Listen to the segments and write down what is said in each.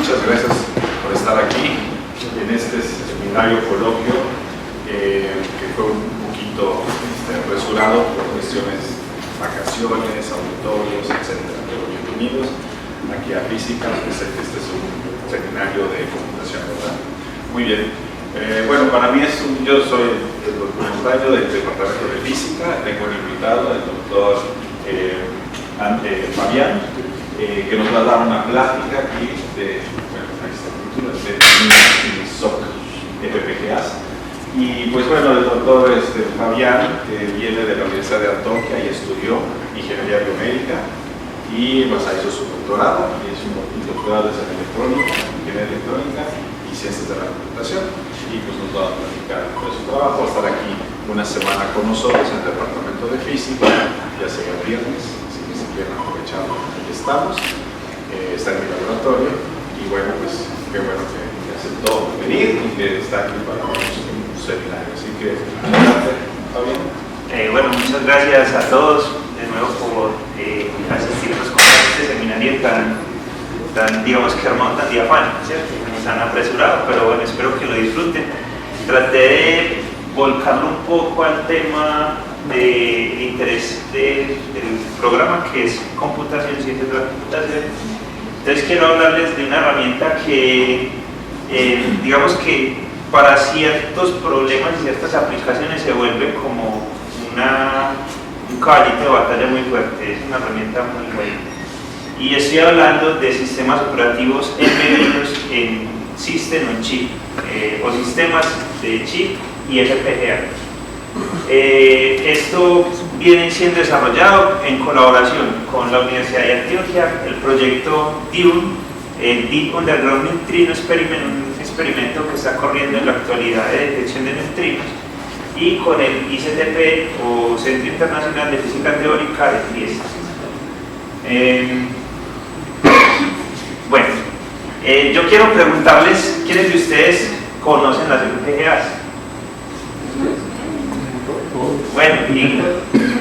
muchas gracias por estar aquí en este seminario coloquio que fue un poquito apresurado por cuestiones, vacaciones, auditorios, etc. Pero bienvenidos aquí a Física, este es un seminario de computación, ¿verdad? Muy bien. Bueno, para mí yo soy el documentario del Departamento de Física, tengo un invitado, el doctor Fabián, que nos va a dar una plática aquí de, bueno, de SOC FPGAs. Y pues bueno, el doctor Fabián viene de la Universidad de Antioquia y estudió Ingeniería Biomédica y pues hizo su doctorado, y es un doctorado en electrónica, Ingeniería Electrónica y Ciencias de la Computación, y pues nos va a platicar de su trabajo. Va a estar aquí una semana con nosotros en el Departamento de Física, ya sea el viernes, así que si quieren aprovechar, aquí estamos, está en mi laboratorio, y bueno, pues qué bueno que aceptó venir y que está aquí para un seminario. Así que, adelante, Fabián. Bueno, muchas gracias a todos de nuevo por asistirnos con este seminario tan digamos que armado, tan diafano, ¿cierto? Nos han apresurado, pero bueno, espero que lo disfruten. Traté de volcarlo un poco al tema de interés del programa, que es computación, ciencias de la computación. Entonces quiero hablarles de una herramienta que digamos que para ciertos problemas y ciertas aplicaciones se vuelve como un caballito de batalla muy fuerte, es una herramienta muy buena. Y estoy hablando de sistemas operativos embebidos en System on Chip, o sistemas de chip y FPGA. Esto viene siendo desarrollado en colaboración con la Universidad de Antioquia, el proyecto DUNE, el Deep Underground Neutrino Experiment, un experimento que está corriendo en la actualidad de detección de neutrinos, y con el ICTP, o Centro Internacional de Física Teórica de Trieste. Bueno, yo quiero preguntarles, ¿quiénes de ustedes conocen las FPGAs? Bueno,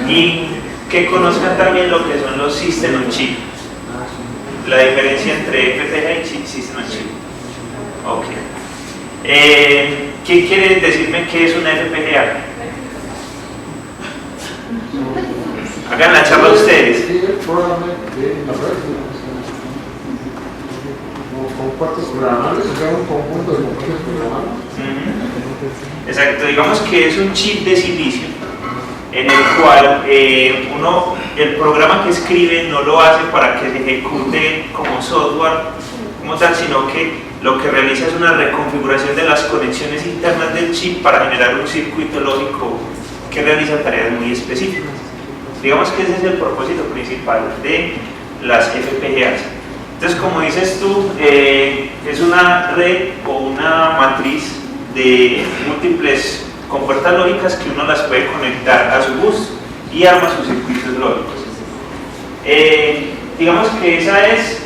y que conozcan también lo que son los System on Chip, la diferencia entre FPGA y System on Chip. Ok. ¿Quién quiere decirme qué es una FPGA? Hagan la charla ustedes. Compuestos programables, o sea, un conjunto de compuestos programables. Exacto, digamos que es un chip de silicio en el cual el programa que escribe no lo hace para que se ejecute como software como tal, sino que lo que realiza es una reconfiguración de las conexiones internas del chip para generar un circuito lógico que realiza tareas muy específicas. Digamos que ese es el propósito principal de las FPGAs. Entonces, como dices tú, es una red o una matriz de múltiples compuertas lógicas que uno las puede conectar a su gusto y arma sus circuitos lógicos. Digamos que esa es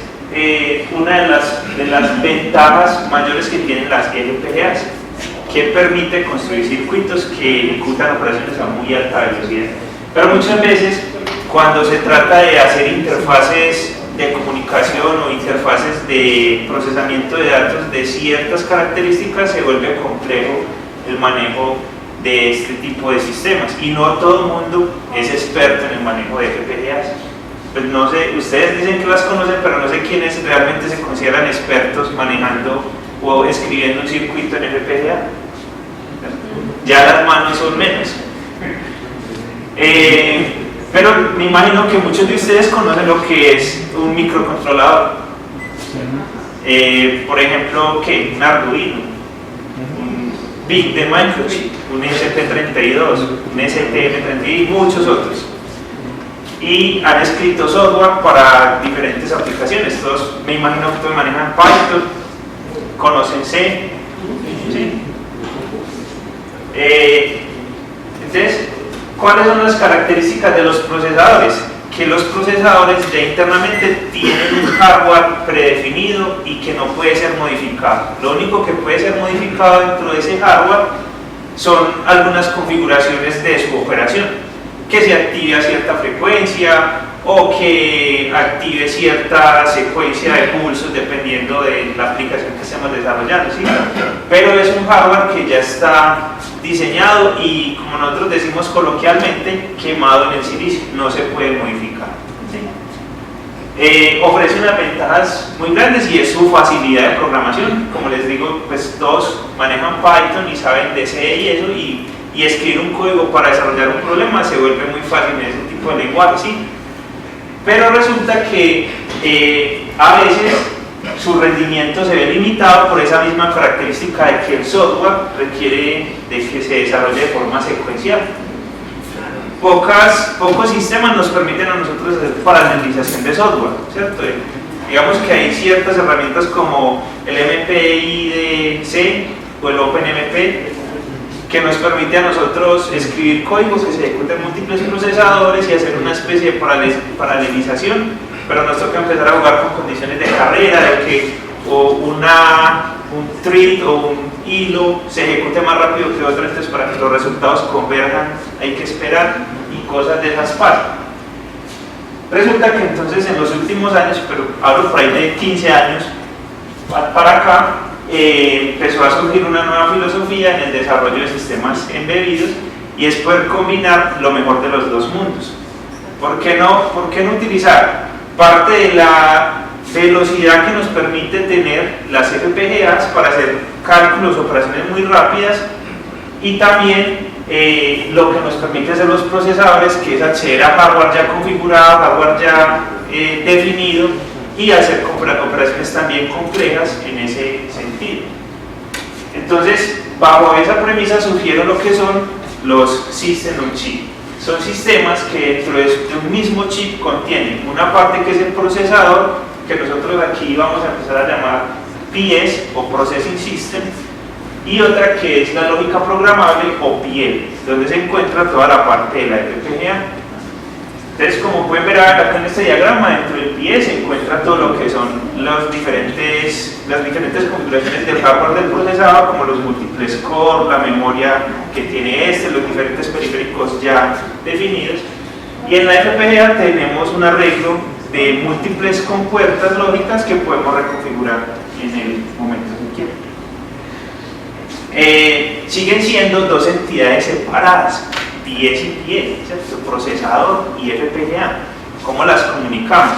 una de las ventajas mayores que tienen las FPGAs, que permite construir circuitos que ejecutan operaciones a muy alta velocidad. Pero muchas veces, cuando se trata de hacer interfaces de comunicación o interfaces de procesamiento de datos de ciertas características, se vuelve complejo el manejo de este tipo de sistemas, y no todo el mundo es experto en el manejo de FPGAs. Pues no sé, ustedes dicen que las conocen, pero no sé quiénes realmente se consideran expertos manejando o escribiendo un circuito en FPGA. Ya las manos son menos. Pero me imagino que muchos de ustedes conocen lo que es un microcontrolador. Por ejemplo, ¿qué? Un Arduino, un BIC de Microchip, un ST32, un STM32 y muchos otros. Y han escrito software para diferentes aplicaciones. Todos, me imagino que todos manejan Python, conocen C. ¿Sí? Entonces, ¿cuáles son las características de los procesadores? Que los procesadores ya internamente tienen un hardware predefinido y que no puede ser modificado. Lo único que puede ser modificado dentro de ese hardware son algunas configuraciones de su operación, que se active a cierta frecuencia o que active cierta secuencia de pulsos dependiendo de la aplicación que estemos desarrollando, ¿sí? Pero es un hardware que ya está diseñado y, como nosotros decimos coloquialmente, quemado en el silicio, no se puede modificar, ¿sí? Ofrece unas ventajas muy grandes y es su facilidad de programación. Como les digo, pues todos manejan Python y saben de C y eso, y escribir un código para desarrollar un problema se vuelve muy fácil en ese tipo de lenguaje, ¿sí? Pero resulta que a veces su rendimiento se ve limitado por esa misma característica de que el software requiere de que se desarrolle de forma secuencial. Pocos sistemas nos permiten a nosotros hacer paralelización de software, ¿cierto? Digamos que hay ciertas herramientas como el MPI de C o el OpenMP que nos permite a nosotros escribir códigos que se ejecuten en múltiples procesadores y hacer una especie de paralelización, pero nos toca empezar a jugar con condiciones de carrera, de que un thread o un hilo se ejecute más rápido que otro, entonces para que los resultados converjan hay que esperar y cosas de esas pasan. Resulta que entonces en los últimos años, pero hablo por ahí de 15 años para acá, empezó a surgir una nueva filosofía en el desarrollo de sistemas embebidos, y es poder combinar lo mejor de los dos mundos. ¿Por qué no utilizar parte de la velocidad que nos permite tener las FPGAs para hacer cálculos, operaciones muy rápidas, y también lo que nos permite hacer los procesadores, que es acceder a hardware ya configurado, hardware ya definido, y hacer operaciones también complejas en ese sentido? Entonces, bajo esa premisa surgieron lo que son los System on Chip. Son sistemas que dentro de un mismo chip contienen una parte que es el procesador, que nosotros aquí vamos a empezar a llamar PS o Processing System, y otra que es la lógica programable o PL, donde se encuentra toda la parte de la FPGA. Entonces, como pueden ver acá en este diagrama, dentro del PIE se encuentra todo lo que son las diferentes configuraciones del hardware del procesador, como los múltiples core, la memoria que tiene los diferentes periféricos ya definidos. Y en la FPGA tenemos un arreglo de múltiples compuertas lógicas que podemos reconfigurar en el momento que quieran. Siguen siendo dos entidades separadas, PS y PL, ¿cierto? Procesador y FPGA. ¿Cómo las comunicamos?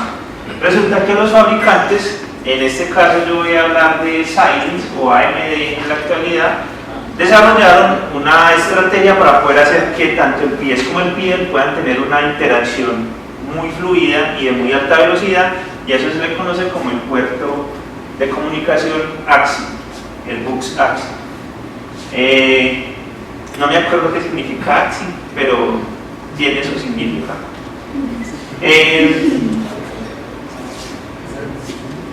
Resulta que los fabricantes, en este caso yo voy a hablar de Xilinx o AMD en la actualidad, desarrollaron una estrategia para poder hacer que tanto el PS como el PL puedan tener una interacción muy fluida y de muy alta velocidad, y a eso se le conoce como el puerto de comunicación AXI, el BUX AXI. No me acuerdo qué significa AXI, pero tiene su significado.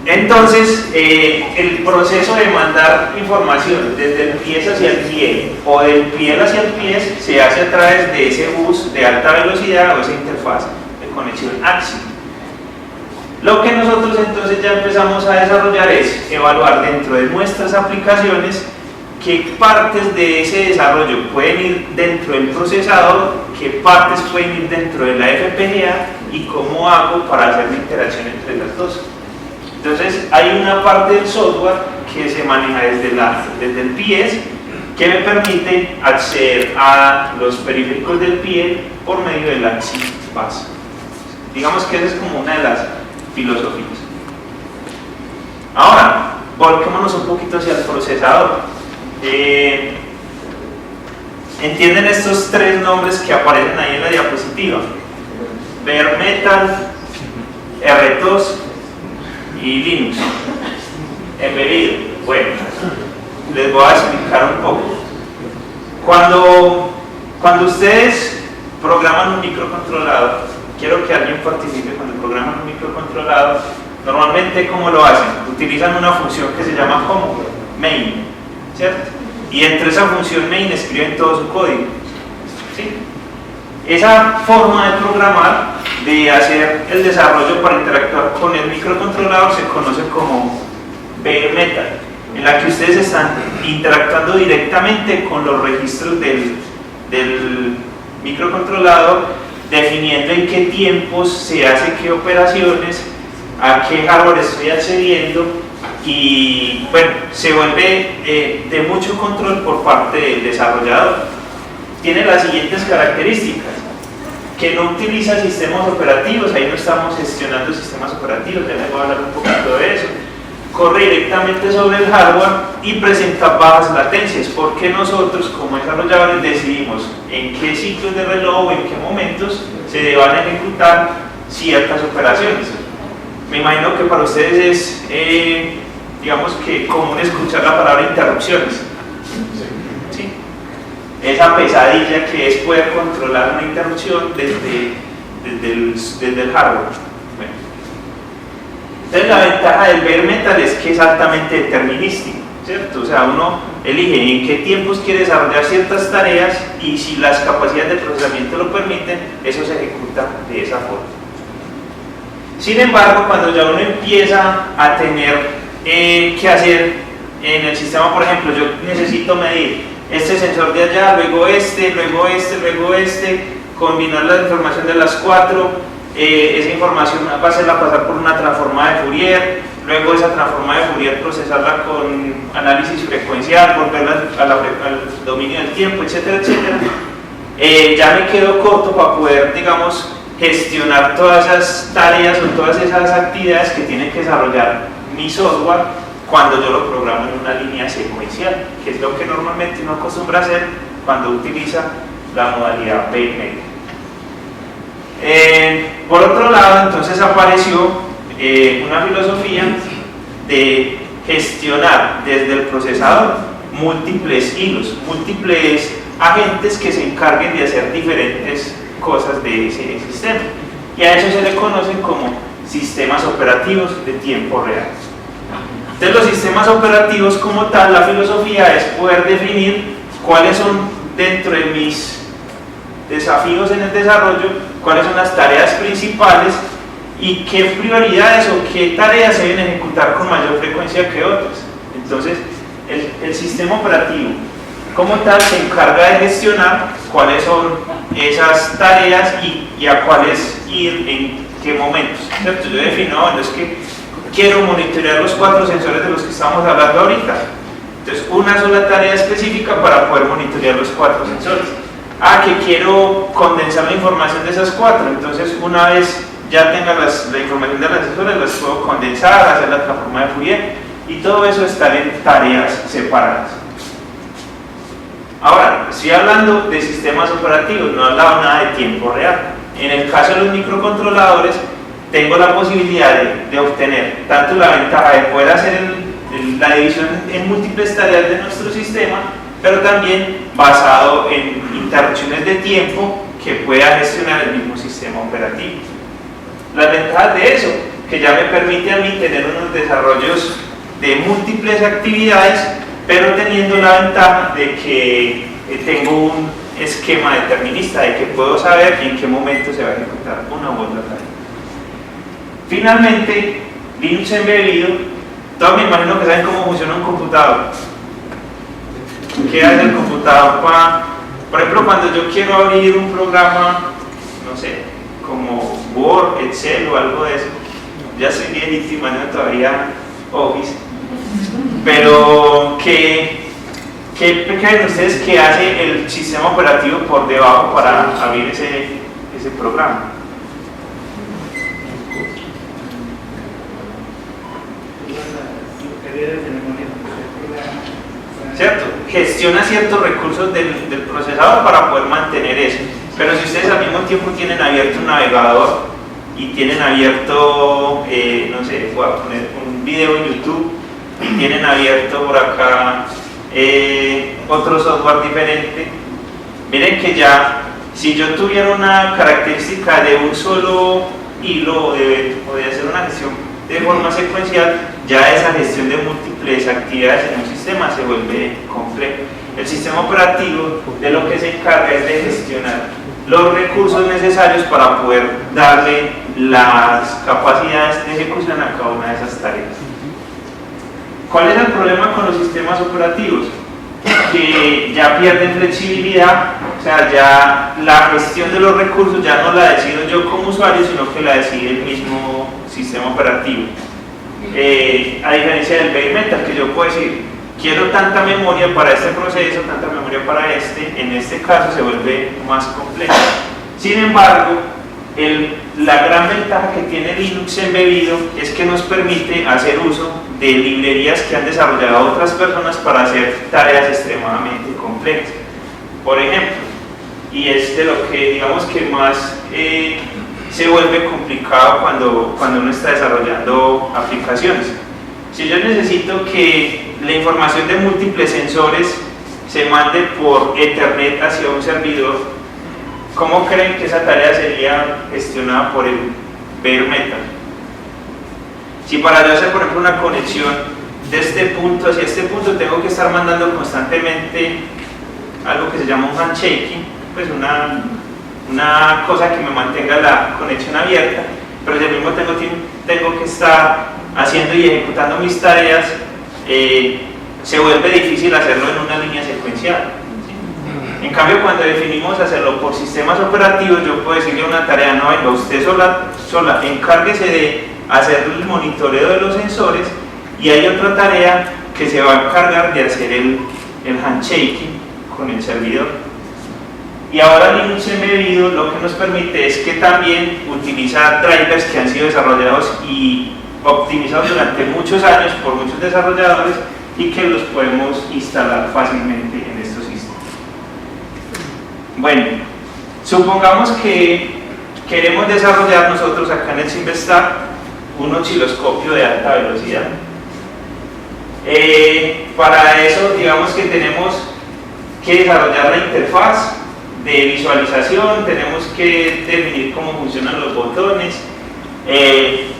Entonces, el proceso de mandar información desde el PS hacia el PL o del PL hacia el PS se hace a través de ese bus de alta velocidad o esa interfaz de conexión AXI. Lo que nosotros entonces ya empezamos a desarrollar es evaluar dentro de nuestras aplicaciones qué partes de ese desarrollo pueden ir dentro del procesador, qué partes pueden ir dentro de la FPGA y cómo hago para hacer la interacción entre las dos. Entonces hay una parte del software que se maneja desde el PS que me permite acceder a los periféricos del PL por medio del AXI bus. Digamos que esa es como una de las filosofías. Ahora, volquémonos un poquito hacia el procesador. ¿Entienden estos tres nombres que aparecen ahí en la diapositiva? Bare Metal, R2 y Linux embebido. Bueno, les voy a explicar un poco. Cuando ustedes programan un microcontrolador, quiero que alguien participe cuando programan un microcontrolador. Normalmente, ¿cómo lo hacen? Utilizan una función que se llama como main, ¿cierto? Y entre esa función main escriben todo su código, ¿sí? Esa forma de programar, de hacer el desarrollo para interactuar con el microcontrolador, se conoce como bare metal, en la que ustedes están interactuando directamente con los registros del microcontrolador definiendo en qué tiempos se hace qué operaciones, a qué hardware estoy accediendo, y bueno, se vuelve de mucho control por parte del desarrollador. Tiene las siguientes características: que no utiliza sistemas operativos, ahí no estamos gestionando sistemas operativos, ya les voy a hablar un poquito de eso. Corre directamente sobre el hardware y presenta bajas latencias, porque nosotros como desarrolladores decidimos en qué ciclos de reloj o en qué momentos se deban ejecutar ciertas operaciones. Me imagino que para ustedes es, digamos que común escuchar la palabra interrupciones. ¿Sí? Esa pesadilla que es poder controlar una interrupción desde el hardware. Bueno. Entonces la ventaja del bare metal es que es altamente determinístico, ¿cierto? O sea, uno elige en qué tiempos quiere desarrollar ciertas tareas y si las capacidades de procesamiento lo permiten, eso se ejecuta de esa forma. Sin embargo, cuando ya uno empieza a tener que hacer en el sistema, por ejemplo, yo necesito medir este sensor de allá, luego este, combinar la información de las 4, esa información va a hacerla pasar por una transformada de Fourier, luego esa transformada de Fourier procesarla con análisis frecuencial, volverla al dominio del tiempo, etcétera, etcétera. Ya me quedo corto para poder, digamos, gestionar todas esas tareas o todas esas actividades que tiene que desarrollar mi software cuando yo lo programo en una línea secuencial, que es lo que normalmente uno acostumbra a hacer cuando utiliza la modalidad bare metal. Por otro lado, entonces apareció una filosofía de gestionar desde el procesador múltiples hilos, múltiples agentes que se encarguen de hacer diferentes cosas de ese sistema, y a eso se le conocen como sistemas operativos de tiempo real. Entonces los sistemas operativos como tal, la filosofía es poder definir cuáles son, dentro de mis desafíos en el desarrollo, cuáles son las tareas principales y qué prioridades o qué tareas se deben ejecutar con mayor frecuencia que otras. Entonces el sistema operativo como tal se encarga de gestionar cuáles son esas tareas y a cuáles ir en qué momentos, ¿cierto? Yo defino, bueno, es que quiero monitorear los 4 sensores de los que estamos hablando ahorita, entonces una sola tarea específica para poder monitorear los 4 sensores. Que quiero condensar la información de esas 4, entonces una vez ya tenga la información de las sensores, las puedo condensar, hacer la transformada de Fourier, y todo eso está en tareas separadas. Ahora, estoy hablando de sistemas operativos, no he hablado nada de tiempo real. En el caso de los microcontroladores, tengo la posibilidad de obtener tanto la ventaja de poder hacer la división en múltiples tareas de nuestro sistema, pero también basado en interrupciones de tiempo que pueda gestionar el mismo sistema operativo. Las ventajas de eso, que ya me permite a mí tener unos desarrollos de múltiples actividades, pero teniendo la ventaja de que tengo un esquema determinista, de que puedo saber en qué momento se va a ejecutar una u otra tarea. Finalmente, Linux embebido, todos me imagino que saben cómo funciona un computador. ¿Qué hace el computador por ejemplo, cuando yo quiero abrir un programa, no sé, como Word, Excel o algo de eso? Ya soy viejito y manejo todavía Office, pero ¿qué creen ustedes que hace el sistema operativo por debajo para abrir ese programa? ¿Cierto? Gestiona ciertos recursos del procesador para poder mantener eso. Pero si ustedes al mismo tiempo tienen abierto un navegador y tienen abierto, no sé, voy a poner un video en YouTube y tienen abierto por acá otro software diferente, miren que ya, si yo tuviera una característica de un solo hilo o de hacer una gestión de forma secuencial, ya esa gestión de múltiples actividades en un sistema se vuelve compleja. El sistema operativo de lo que se encarga es de gestionar los recursos necesarios para poder darle las capacidades de ejecución a cada una de esas tareas. ¿Cuál es el problema con los sistemas operativos? que ya pierden flexibilidad, o sea, ya la gestión de los recursos ya no la decido yo como usuario, sino que la decide el mismo sistema operativo. A diferencia del bare metal, que yo puedo decir, quiero tanta memoria para este proceso, tanta memoria para en este caso se vuelve más complejo. Sin embargo, la gran ventaja que tiene Linux embebido es que nos permite hacer uso de librerías que han desarrollado otras personas para hacer tareas extremadamente complejas. Por ejemplo, y es de lo que digamos que más se vuelve complicado cuando uno está desarrollando aplicaciones. Si yo necesito que la información de múltiples sensores se mande por Ethernet hacia un servidor, ¿cómo creen que esa tarea sería gestionada por el bare metal? Si para yo hacer, por ejemplo, una conexión de este punto hacia este punto, tengo que estar mandando constantemente algo que se llama un handshaking, pues una cosa que me mantenga la conexión abierta, pero al mismo tiempo tengo que estar haciendo y ejecutando mis tareas, se vuelve difícil hacerlo en una línea secuencial. En cambio, cuando definimos hacerlo por sistemas operativos, yo puedo decirle a una tarea, no, venga, usted sola encárguese de hacer el monitoreo de los sensores, y hay otra tarea que se va a encargar de hacer el handshaking con el servidor. Y ahora Linux embebido lo que nos permite es que también utiliza drivers que han sido desarrollados y optimizados durante muchos años por muchos desarrolladores y que los podemos instalar fácilmente en estos sistemas. Bueno, supongamos que queremos desarrollar nosotros acá en el Simvestar un osciloscopio de alta velocidad. Para eso, digamos que tenemos que desarrollar la interfaz de visualización, tenemos que definir cómo funcionan los botones,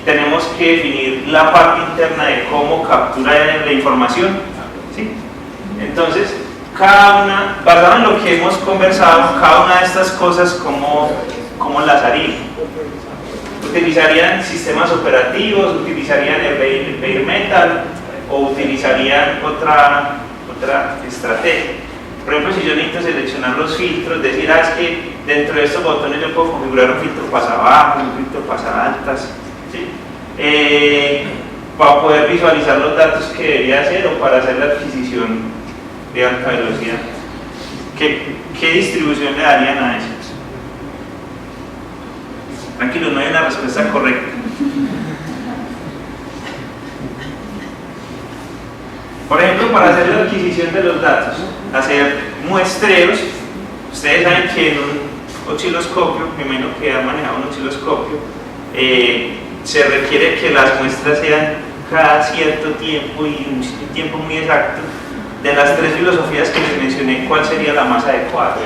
tenemos que definir la parte interna de cómo captura la información, ¿sí? Entonces, cada una, basado en lo que hemos conversado, cada una de estas cosas, ¿cómo las haría? ¿Utilizarían sistemas operativos? ¿Utilizarían el bare metal? ¿O utilizarían otra estrategia? Por ejemplo, si yo necesito seleccionar los filtros, decir, es que dentro de estos botones yo puedo configurar un filtro pasa abajo, un filtro pasa altas, ¿sí? Para poder visualizar los datos que debería hacer o para hacer la adquisición de alta velocidad. ¿Qué distribución le darían a eso? Tranquilo, no hay una respuesta correcta. Por ejemplo, para hacer la adquisición de los datos, hacer muestreos, ustedes saben que en un osciloscopio, primero que ha manejado un osciloscopio, se requiere que las muestras sean cada cierto tiempo y un tiempo muy exacto. De las tres filosofías que les mencioné, ¿cuál sería la más adecuada?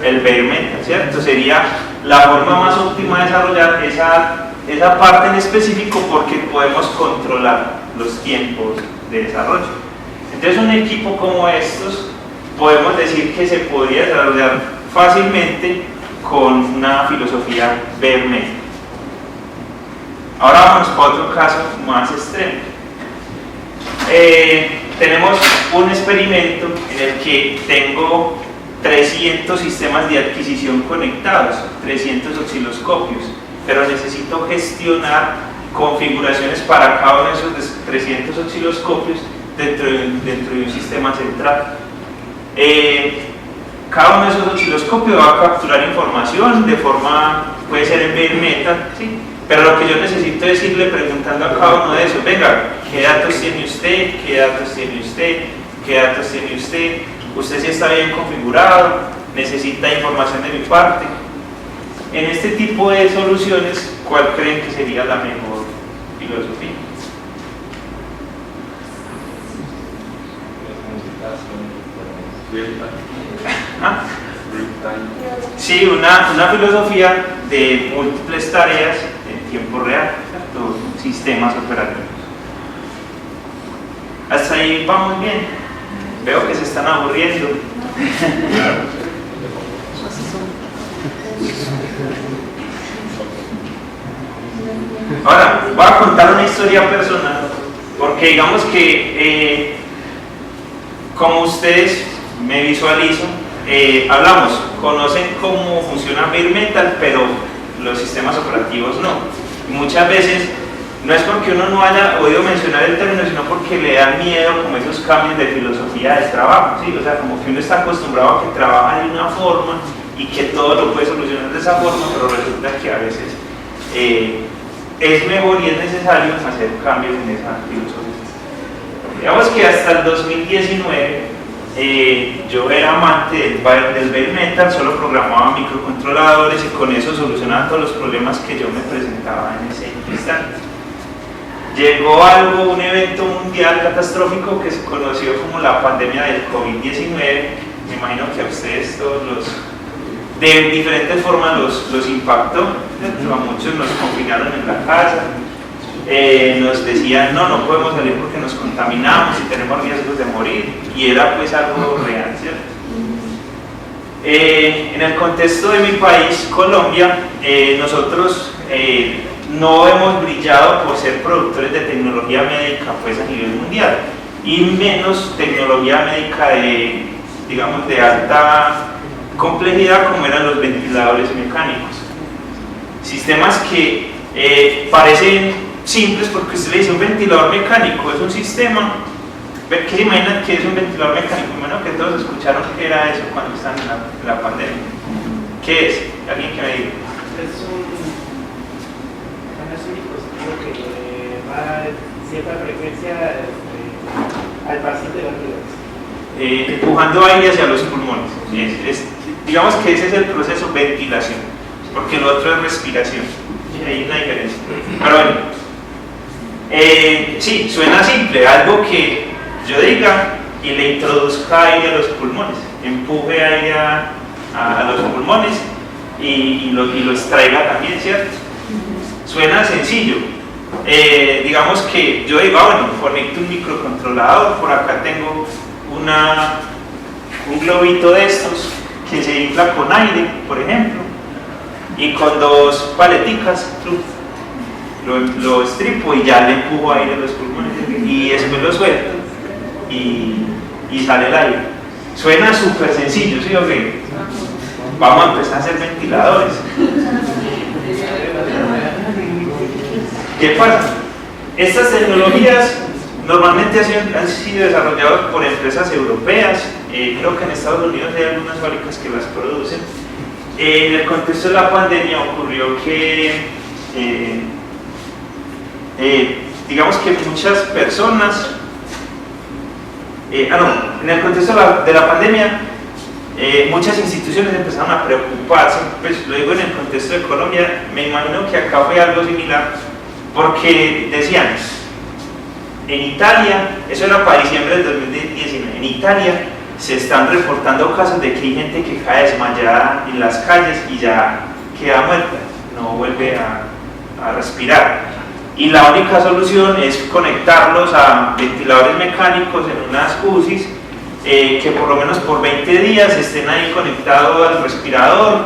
El bare metal, ¿cierto? Sería la forma más óptima de desarrollar esa parte en específico porque podemos controlar los tiempos de desarrollo. Entonces, un equipo como estos podemos decir que se podría desarrollar fácilmente con una filosofía bare metal. Ahora vamos para otro caso más extremo. Tenemos un experimento en el que tengo 300 sistemas de adquisición conectados, 300 osciloscopios, pero necesito gestionar configuraciones para cada uno de esos 300 osciloscopios dentro de un sistema central. Cada uno de esos osciloscopios va a capturar información de forma, puede ser en bare metal, ¿sí? Pero lo que yo necesito es irle preguntando a cada uno de esos, venga, ¿qué datos tiene usted? ¿Qué datos tiene usted? ¿Qué datos tiene usted? ¿Usted sí está bien configurado? ¿Necesita información de mi parte? En este tipo de soluciones, ¿cuál creen que sería la mejor filosofía? ¿Ah? Sí, una filosofía de múltiples tareas en tiempo real, ¿cierto? Sistemas operativos. Hasta ahí vamos bien. Veo que se están aburriendo. Ahora, voy a contar una historia personal, porque digamos que como ustedes me visualizo, hablamos, conocen cómo funciona Bare Metal, pero los sistemas operativos no. Y muchas veces no es porque uno no haya oído mencionar el término, sino porque le da miedo como esos cambios de filosofía del trabajo, ¿sí? O sea, como que uno está acostumbrado a que trabaja de una forma y que todo lo puede solucionar de esa forma, pero resulta que a veces es mejor y es necesario hacer cambios en esa filosofía. Digamos que hasta el 2019 yo era amante del Bare Metal, solo programaba microcontroladores y con eso solucionaba todos los problemas que yo me presentaba en ese instante. Llegó un evento mundial catastrófico que se conoció como la pandemia del COVID-19. Me imagino que a ustedes todos de diferentes formas los impactó. A muchos nos confinaron en la casa, nos decían no podemos salir porque nos contaminamos y tenemos riesgos de morir, y era pues algo real, ¿cierto? En el contexto de mi país, Colombia, nosotros no hemos brillado por ser productores de tecnología médica pues a nivel mundial, y menos tecnología médica de alta complejidad como eran los ventiladores mecánicos. Sistemas que parecen simples porque usted le dice un ventilador mecánico, es un sistema. ¿Qué se imaginan que es un ventilador mecánico? Bueno, que todos escucharon que era eso cuando estaban en la pandemia. ¿Qué es? ¿Alguien que me diga? Es un dispositivo que va a cierta frecuencia al paciente de los empujando aire hacia los pulmones. Digamos que ese es el proceso de ventilación, porque lo otro es respiración. Hay una diferencia. Pero bueno, sí, suena simple, algo que yo diga y le introduzca aire a los pulmones, empuje aire a los pulmones y lo extraiga también, ¿cierto? Suena sencillo. Digamos que yo digo, bueno, conecto un microcontrolador, por acá tengo un globito de estos que se infla con aire, por ejemplo, y con dos paleticas lo estripo y ya le empujo aire a los pulmones y después lo suelto y sale el aire. Suena súper sencillo, ¿sí o qué? Vamos a empezar a hacer ventiladores. ¿Qué pasa? Estas tecnologías normalmente han sido desarrolladas por empresas europeas, creo que en Estados Unidos hay algunas fábricas que las producen. En el contexto de la pandemia ocurrió que, digamos que muchas personas, en el contexto de la pandemia, muchas instituciones empezaron a preocuparse, pues lo digo en el contexto de Colombia, me imagino que acá fue algo similar, porque decían, en Italia, eso era para diciembre del 2019, en Italia se están reportando casos de que hay gente que cae desmayada en las calles y ya queda muerta, no vuelve a respirar. Y la única solución es conectarlos a ventiladores mecánicos en unas UCIs, que por lo menos por 20 días estén ahí conectados al respirador,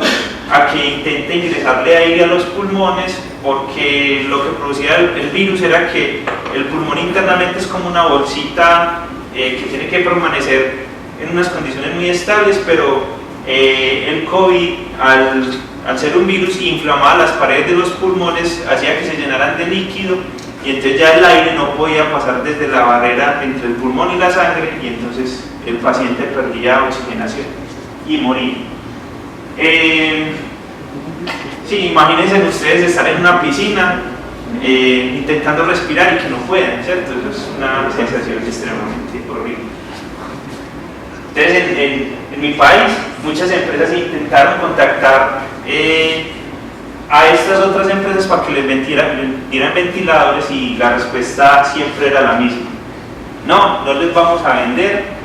a que intente ingresarle aire a los pulmones, porque lo que producía el virus era que el pulmón internamente es como una bolsita que tiene que permanecer en unas condiciones muy estables, pero el COVID, al ser un virus, inflamaba las paredes de los pulmones, hacía que se llenaran de líquido, y entonces ya el aire no podía pasar desde la barrera entre el pulmón y la sangre, y entonces el paciente perdía oxigenación y moría. Sí, imagínense ustedes estar en una piscina intentando respirar y que no puedan, ¿cierto? Eso es una sensación extremadamente horrible. Entonces, en mi país, muchas empresas intentaron contactar a estas otras empresas para que les dieran ventiladores, y la respuesta siempre era la misma. No les vamos a vender,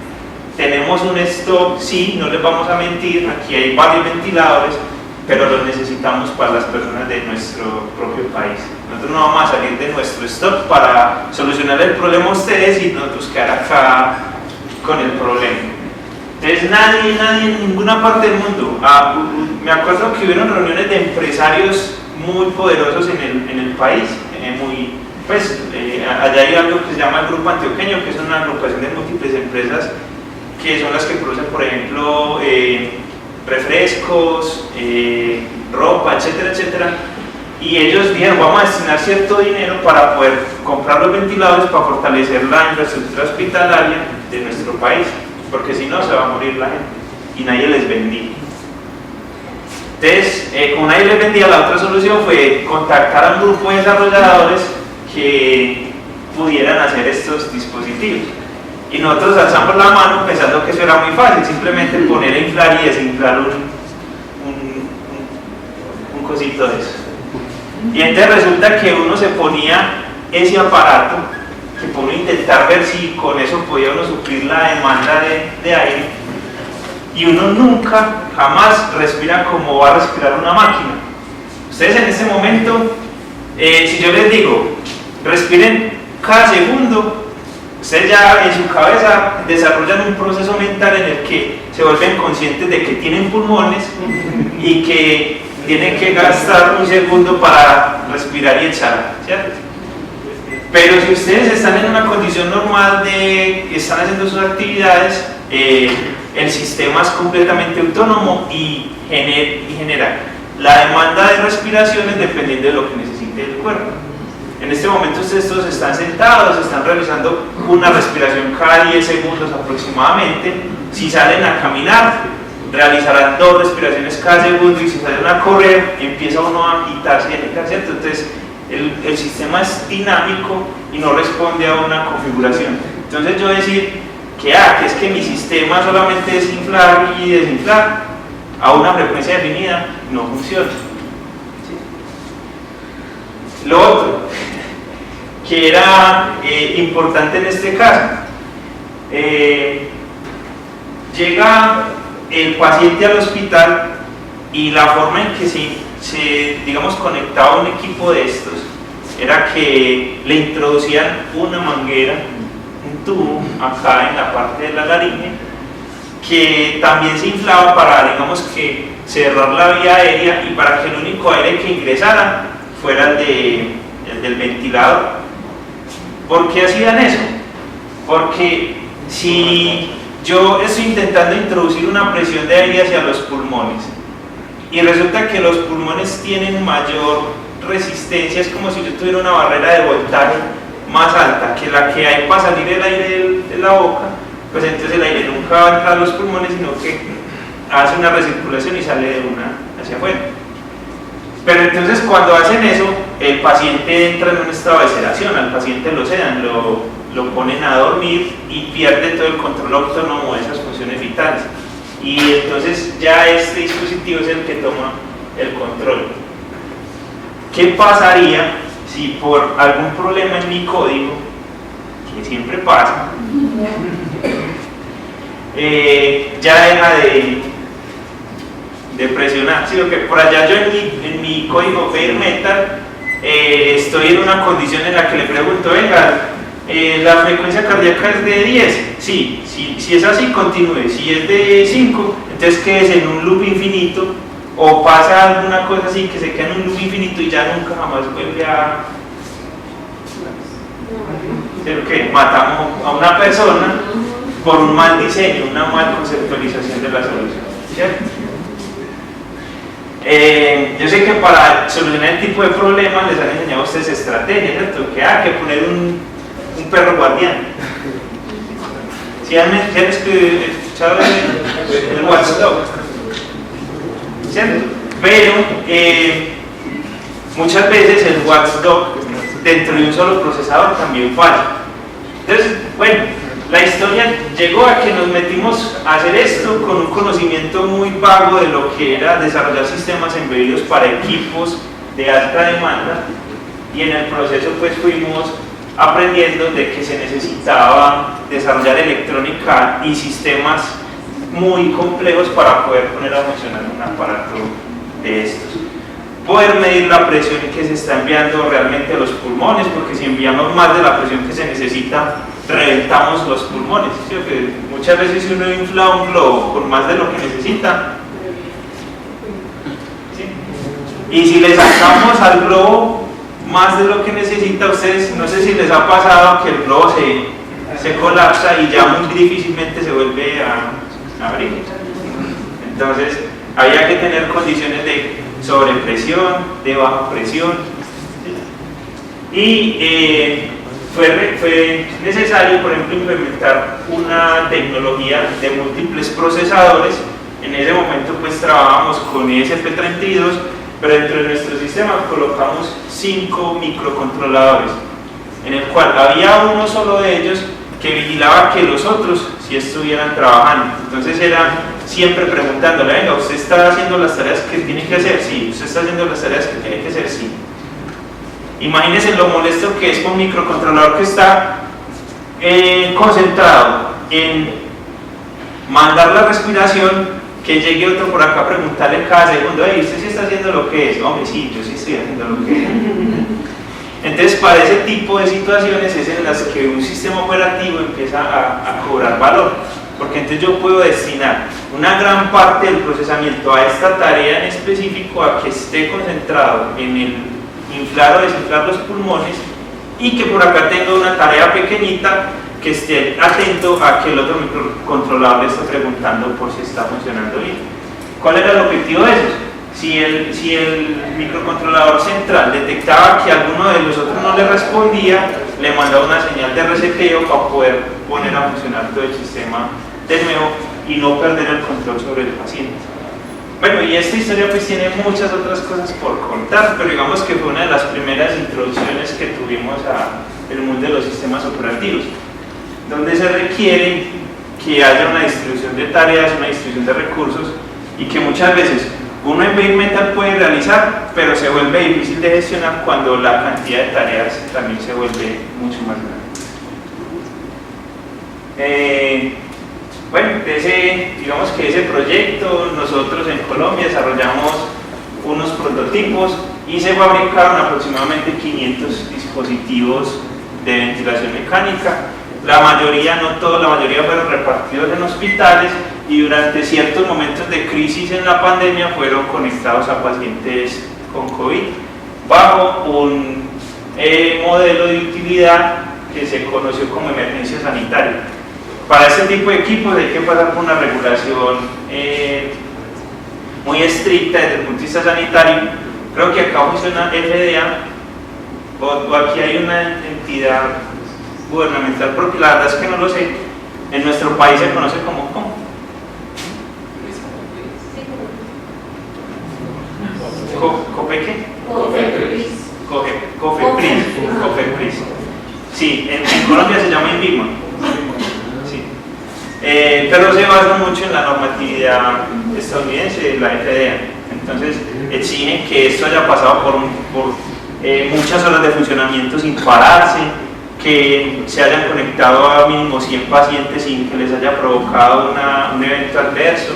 tenemos un stock, sí, no les vamos a mentir, aquí hay varios ventiladores, pero los necesitamos para las personas de nuestro propio país. Nosotros no vamos a salir de nuestro stock para solucionar el problema a ustedes y nosotros quedar acá con el problema. Entonces nadie en ninguna parte del mundo, me acuerdo que hubieron reuniones de empresarios muy poderosos en el país, allá hay algo que se llama el Grupo Antioqueño, que es una agrupación de múltiples empresas que son las que producen, por ejemplo, refrescos, ropa, etcétera, etcétera. Y ellos dijeron, vamos a destinar cierto dinero para poder comprar los ventiladores para fortalecer la infraestructura hospitalaria de nuestro país, porque si no se va a morir la gente y nadie les vendía. Entonces, como nadie les vendía, la otra solución fue contactar a un grupo de desarrolladores que pudieran hacer estos dispositivos. Y nosotros alzamos la mano pensando que eso era muy fácil, simplemente poner a inflar y desinflar un cosito de eso. Y entonces resulta que uno se ponía ese aparato, que por uno intentar ver si con eso podía uno suplir la demanda de aire, y uno nunca, jamás respira como va a respirar una máquina. Ustedes en este momento, si yo les digo, respiren cada segundo, ustedes ya en su cabeza desarrollan un proceso mental en el que se vuelven conscientes de que tienen pulmones y que tienen que gastar un segundo para respirar y exhalar, ¿cierto? Pero si ustedes están en una condición normal de que están haciendo sus actividades, el sistema es completamente autónomo y genera la demanda de respiraciones dependiendo de lo que necesite el cuerpo. En este momento ustedes todos están sentados, están realizando una respiración cada 10 segundos aproximadamente. Si salen a caminar, realizarán 2 respiraciones cada segundo, y si salen a correr, empieza uno a quitarse y a quitar, ¿cierto? Entonces el sistema es dinámico y no responde a una configuración. Entonces yo decir que es que mi sistema solamente es inflar y desinflar a una frecuencia definida, no funciona. ¿Sí? Lo otro que era importante en este caso, llega el paciente al hospital y la forma en que se digamos, conectaba un equipo de estos era que le introducían una manguera, un tubo acá en la parte de la laringe, que también se inflaba para, digamos, que cerrar la vía aérea y para que el único aire que ingresara fuera el del ventilador. ¿Por qué hacían eso? Porque si yo estoy intentando introducir una presión de aire hacia los pulmones y resulta que los pulmones tienen mayor resistencia, es como si yo tuviera una barrera de voltaje más alta que la que hay para salir el aire de la boca, pues entonces el aire nunca va a entrar a los pulmones, sino que hace una recirculación y sale de una hacia afuera. Pero entonces cuando hacen eso, el paciente entra en un estado de sedación, al paciente lo sedan, lo ponen a dormir y pierde todo el control autónomo de esas funciones vitales. Y entonces ya este dispositivo es el que toma el control. ¿Qué pasaría si por algún problema en mi código, que siempre pasa, ya deja de presionar? Sí, que por allá yo en mi código bare metal estoy en una condición en la que le pregunto, venga, la frecuencia cardíaca es de 10, sí, si es así, continúe. Si es de 5, entonces quédese en un loop infinito, o pasa alguna cosa así que se queda en un loop infinito y ya nunca jamás vuelve a... ¿Pero qué? Matamos a una persona por un mal diseño, una mal conceptualización de la solución, ¿cierto? Yo sé que para solucionar el tipo de problemas les han enseñado a ustedes estrategias, ¿cierto? Que poner un perro guardián. ¿Sí han escuchado el watchdog? ¿Cierto? Pero muchas veces el watchdog dentro de un solo procesador también falla. Entonces, bueno, la historia llegó a que nos metimos a hacer esto con un conocimiento muy vago de lo que era desarrollar sistemas embebidos para equipos de alta demanda, y en el proceso pues fuimos aprendiendo de que se necesitaba desarrollar electrónica y sistemas muy complejos para poder poner a funcionar un aparato de estos. Poder medir la presión que se está enviando realmente a los pulmones, porque si enviamos más de la presión que se necesita, reventamos los pulmones. ¿Sí? Que muchas veces si uno infla un globo con más de lo que necesita, ¿sí? Y si le sacamos al globo más de lo que necesita, ustedes, no sé si les ha pasado que el globo se colapsa y ya muy difícilmente se vuelve a abrir. Entonces había que tener condiciones de sobrepresión, de baja presión, y fue necesario, por ejemplo, implementar una tecnología de múltiples procesadores. En ese momento pues trabajábamos con ESP32, pero dentro de nuestro sistema colocamos 5 microcontroladores, en el cual había uno solo de ellos que vigilaba que los otros sí estuvieran trabajando. Entonces era siempre preguntándole, venga, ¿usted está haciendo las tareas que tiene que hacer? Sí. ¿Usted está haciendo las tareas que tiene que hacer? Sí. Imagínense lo molesto que es con un microcontrolador que está concentrado en mandar la respiración, que llegue otro por acá a preguntarle cada segundo, hey, ¿usted sí está haciendo lo que es? Hombre, sí, yo sí estoy haciendo lo que es. Entonces, para ese tipo de situaciones es en las que un sistema operativo empieza a cobrar valor, porque entonces yo puedo destinar una gran parte del procesamiento a esta tarea en específico, a que esté concentrado en el inflar o desinflar los pulmones, y que por acá tenga una tarea pequeñita que esté atento a que el otro microcontrolador le esté preguntando por si está funcionando bien. ¿Cuál era el objetivo de eso? Si el microcontrolador central detectaba que alguno de los otros no le respondía, le mandaba una señal de reseteo para poder poner a funcionar todo el sistema de nuevo y no perder el control sobre el paciente. Bueno, y esta historia pues tiene muchas otras cosas por contar, pero digamos que fue una de las primeras introducciones que tuvimos al mundo de los sistemas operativos, donde se requiere que haya una distribución de tareas, una distribución de recursos, y que muchas veces uno en Vein Mental puede realizar, pero se vuelve difícil de gestionar cuando la cantidad de tareas también se vuelve mucho más grande. Bueno, digamos que ese proyecto, nosotros en Colombia desarrollamos unos prototipos y se fabricaron aproximadamente 500 dispositivos de ventilación mecánica. La mayoría, no todos, la mayoría fueron repartidos en hospitales, y durante ciertos momentos de crisis en la pandemia fueron conectados a pacientes con COVID bajo un modelo de utilidad que se conoció como emergencia sanitaria. Para este tipo de equipos hay que pasar por una regulación muy estricta desde el punto de vista sanitario. Creo que acá funciona FDA, o aquí hay una entidad gubernamental propia, la verdad es que no lo sé. En nuestro país se conoce como ¿cómo? ¿Copeque? Cofepris. Sí, en Colombia se llama INVIMA. Sí. Pero se basa mucho en la normatividad estadounidense, la FDA. Entonces exigen que esto haya pasado por muchas horas de funcionamiento sin pararse, que se hayan conectado a mínimo 100 pacientes sin que les haya provocado un evento adverso,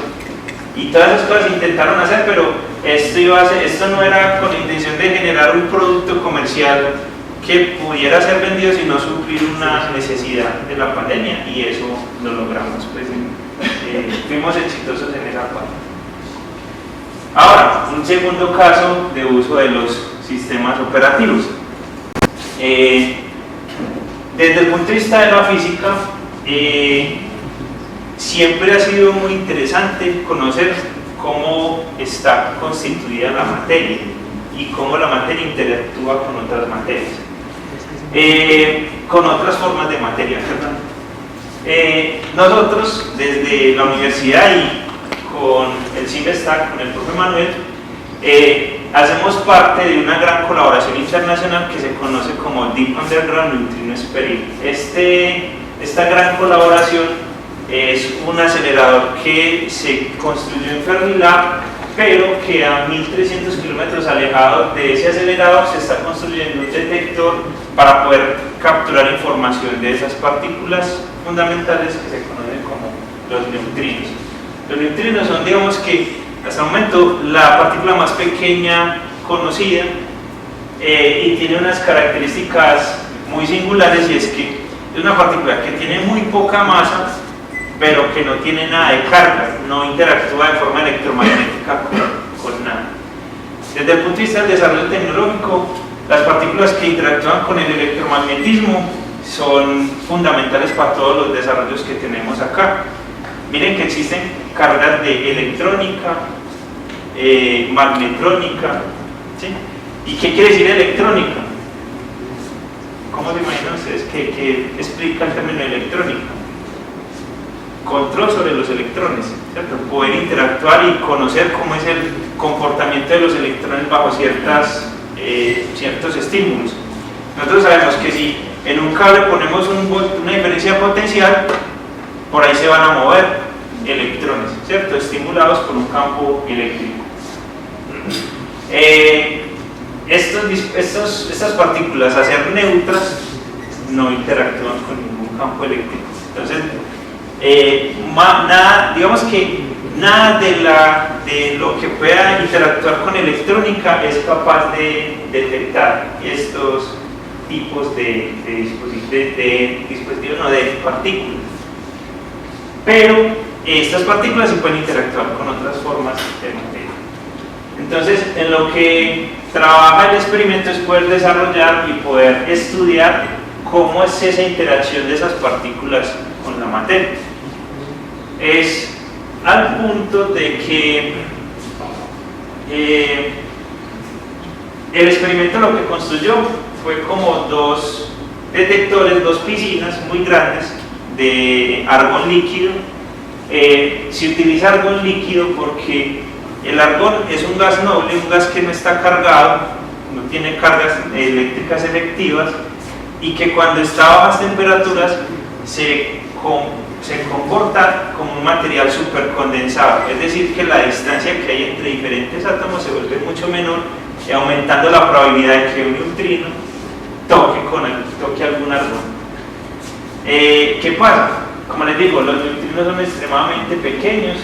y todas esas cosas se intentaron hacer, pero esto no era con la intención de generar un producto comercial que pudiera ser vendido, sino suplir una necesidad de la pandemia, y eso lo logramos, pues, fuimos exitosos en esa parte. Ahora, un segundo caso de uso de los sistemas operativos. Desde el punto de vista de la física, siempre ha sido muy interesante conocer cómo está constituida la materia y cómo la materia interactúa con otras materias, con otras formas de materia, perdón. Nosotros, desde la universidad y con el CIMBESTAC, con el profe Manuel, hacemos parte de una gran colaboración internacional que se conoce como Deep Underground Neutrino Experiment. Esta gran colaboración es un acelerador que se construyó en Fermilab, pero que a 1300 kilómetros alejado de ese acelerador se está construyendo un detector para poder capturar información de esas partículas fundamentales que se conocen como los neutrinos. Los neutrinos son, digamos que, hasta el momento, la partícula más pequeña conocida, y tiene unas características muy singulares, y es que es una partícula que tiene muy poca masa, pero que no tiene nada de carga, no interactúa de forma electromagnética con nada. Desde el punto de vista del desarrollo tecnológico, las partículas que interactúan con el electromagnetismo son fundamentales para todos los desarrollos que tenemos acá. Miren que existen cargas de electrónica, magnetrónica, ¿sí? ¿Y qué quiere decir electrónica? ¿Cómo se imaginan ustedes que explica el término electrónica? Control sobre los electrones, ¿cierto? Poder interactuar y conocer cómo es el comportamiento de los electrones bajo ciertos estímulos. Nosotros sabemos que si en un cable ponemos una diferencia potencial, por ahí se van a mover electrones, ¿cierto? Estimulados por un campo eléctrico. Estas partículas, a ser neutras, no interactúan con ningún campo eléctrico. Entonces, digamos que nada de lo que pueda interactuar con electrónica es capaz de detectar estos tipos de dispositivos, no, de partículas. Pero estas partículas sí pueden interactuar con otras formas de materia. Entonces, en lo que trabaja el experimento es poder desarrollar y poder estudiar cómo es esa interacción de esas partículas con la materia. Es al punto de que el experimento lo que construyó fue como dos detectores, dos piscinas muy grandes de argón líquido. Se utiliza argón líquido porque el argón es un gas noble, un gas que no está cargado, no tiene cargas eléctricas efectivas, y que cuando está a bajas temperaturas se comporta como un material supercondensado, es decir, que la distancia que hay entre diferentes átomos se vuelve mucho menor, aumentando la probabilidad de que un neutrino toque algún argón. ¿Qué pasa? Como les digo, los neutrinos son extremadamente pequeños.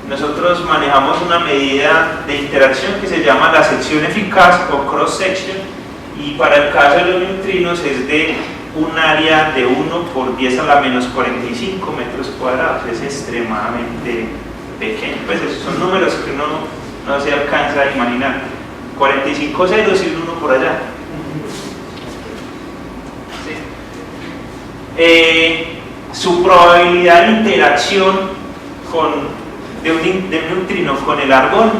Nosotros manejamos una medida de interacción que se llama la sección eficaz o cross section, y para el caso de los neutrinos es de un área de 1 por 10 a la menos 45 metros cuadrados. Es extremadamente pequeño. Pues esos son números que uno no se alcanza a imaginar. 45 ceros y un 1 por allá. ¿Sí? Su probabilidad de interacción de un neutrino con el argón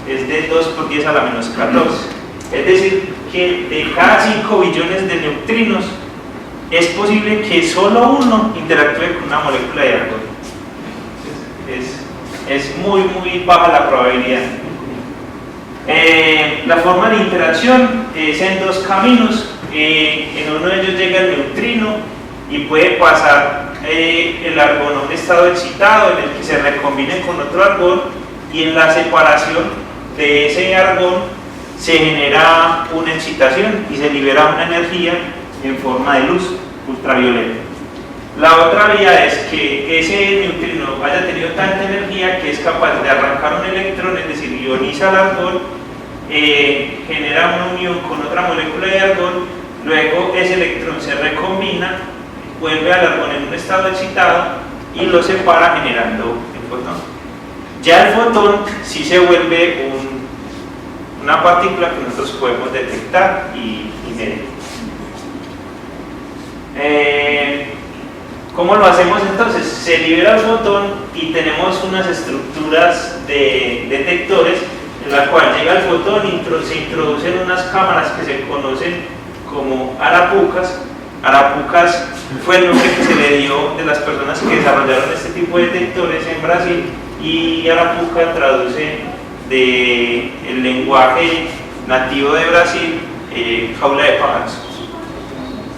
es de 2 por 10 a la menos 14. Es decir, que de cada 5 billones de neutrinos es posible que solo uno interactúe con una molécula de argón. Es muy baja la probabilidad. La forma de interacción es en dos caminos. En uno de ellos llega el neutrino y puede pasar el argón a un estado excitado en el que se recombine con otro argón, y en la separación de ese argón se genera una excitación y se libera una energía en forma de luz ultravioleta. La otra vía es que ese neutrino haya tenido tanta energía que es capaz de arrancar un electrón, es decir, ioniza el argón, genera una unión con otra molécula de argón, luego ese electrón se recombina, vuelve al argón en un estado excitado y lo separa generando el fotón. Ya el fotón sí se vuelve una partícula que nosotros podemos detectar y medir. ¿Cómo lo hacemos entonces? Se libera el fotón y tenemos unas estructuras de detectores en la cual llega el fotón, se introducen unas cámaras que se conocen como arapucas. Arapucas fue el nombre que se le dio de las personas que desarrollaron este tipo de detectores en Brasil, y arapuca traduce del lenguaje nativo de Brasil, jaula de pájaros.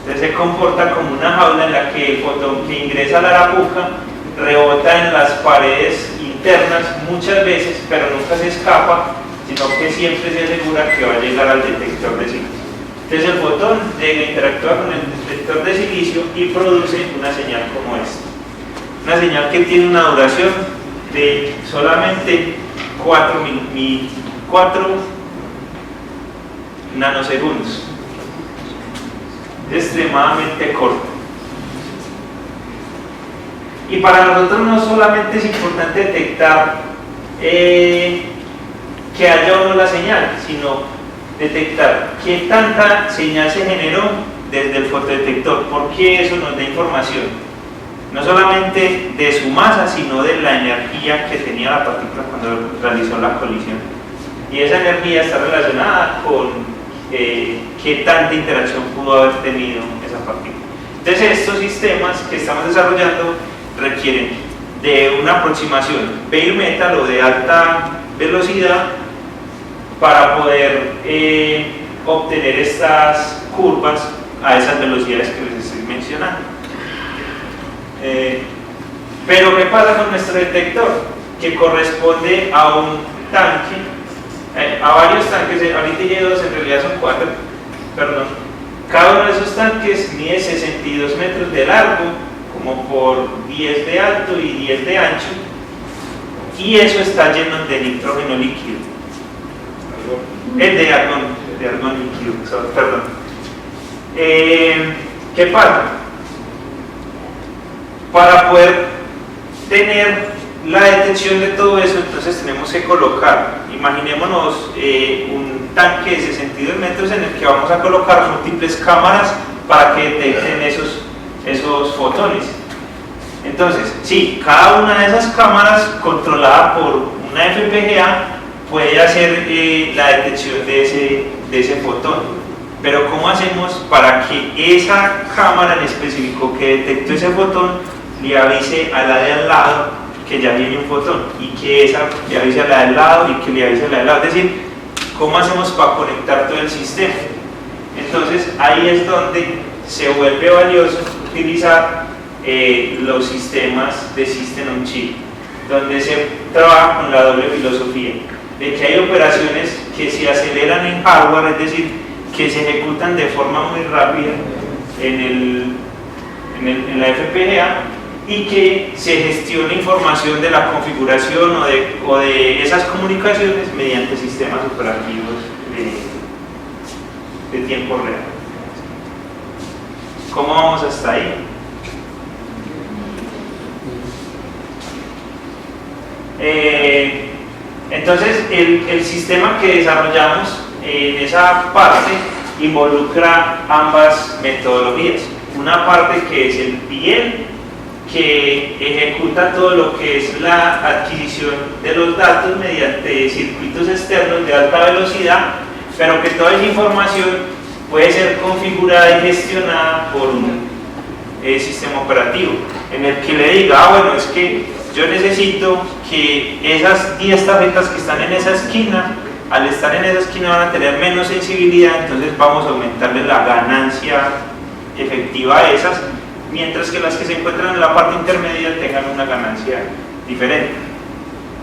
Entonces se comporta como una jaula en la que el fotón que ingresa a la arapuca rebota en las paredes internas muchas veces, pero nunca se escapa, sino que siempre se asegura que va a llegar al detector de silicio. Entonces el fotón interactúa con el detector de silicio y produce una señal como esta. Una señal que tiene una duración de solamente 4 nanosegundos. Extremadamente corto. Y para nosotros no solamente es importante detectar que haya o no la señal, sino detectar qué tanta señal se generó desde el fotodetector, porque eso nos da información, no solamente de su masa, sino de la energía que tenía la partícula cuando realizó la colisión. Y esa energía está relacionada con qué tanta interacción pudo haber tenido esa partícula. Entonces estos sistemas que estamos desarrollando requieren de una aproximación bare metal o de alta velocidad para poder obtener estas curvas a esas velocidades que les estoy mencionando. Pero ¿qué pasa con nuestro detector? Que corresponde a un tanque, a varios tanques, ahorita hay dos, en realidad son 4, perdón. Cada uno de esos tanques mide 62 metros de largo, como por 10 de alto y 10 de ancho, y eso está lleno de nitrógeno líquido, de argón líquido, perdón. ¿Qué pasa? Para poder tener la detección de todo eso, entonces tenemos que colocar, imaginémonos un tanque de 62 metros en el que vamos a colocar múltiples cámaras para que detecten esos fotones. Entonces, sí, cada una de esas cámaras controlada por una FPGA puede hacer la detección de ese fotón. Pero ¿cómo hacemos para que esa cámara en específico que detectó ese fotón le avise a la de al lado que ya viene un fotón, y que esa le avise a la del lado y que le avise a la del lado? Es decir, ¿cómo hacemos para conectar todo el sistema? Entonces ahí es donde se vuelve valioso utilizar los sistemas de System on Chip, donde se trabaja con la doble filosofía de que hay operaciones que se aceleran en hardware, es decir, que se ejecutan de forma muy rápida en la FPGA, y que se gestiona información de la configuración o de esas comunicaciones mediante sistemas operativos de tiempo real. ¿Cómo vamos hasta ahí? Entonces el sistema que desarrollamos en esa parte involucra ambas metodologías. Una parte que es el PL, que ejecuta todo lo que es la adquisición de los datos mediante circuitos externos de alta velocidad, pero que toda esa información puede ser configurada y gestionada por un sistema operativo, en el que le diga, bueno, es que yo necesito que esas 10 tarjetas que están en esa esquina, al estar en esa esquina van a tener menos sensibilidad, entonces vamos a aumentarle la ganancia efectiva a esas, mientras que las que se encuentran en la parte intermedia tengan una ganancia diferente.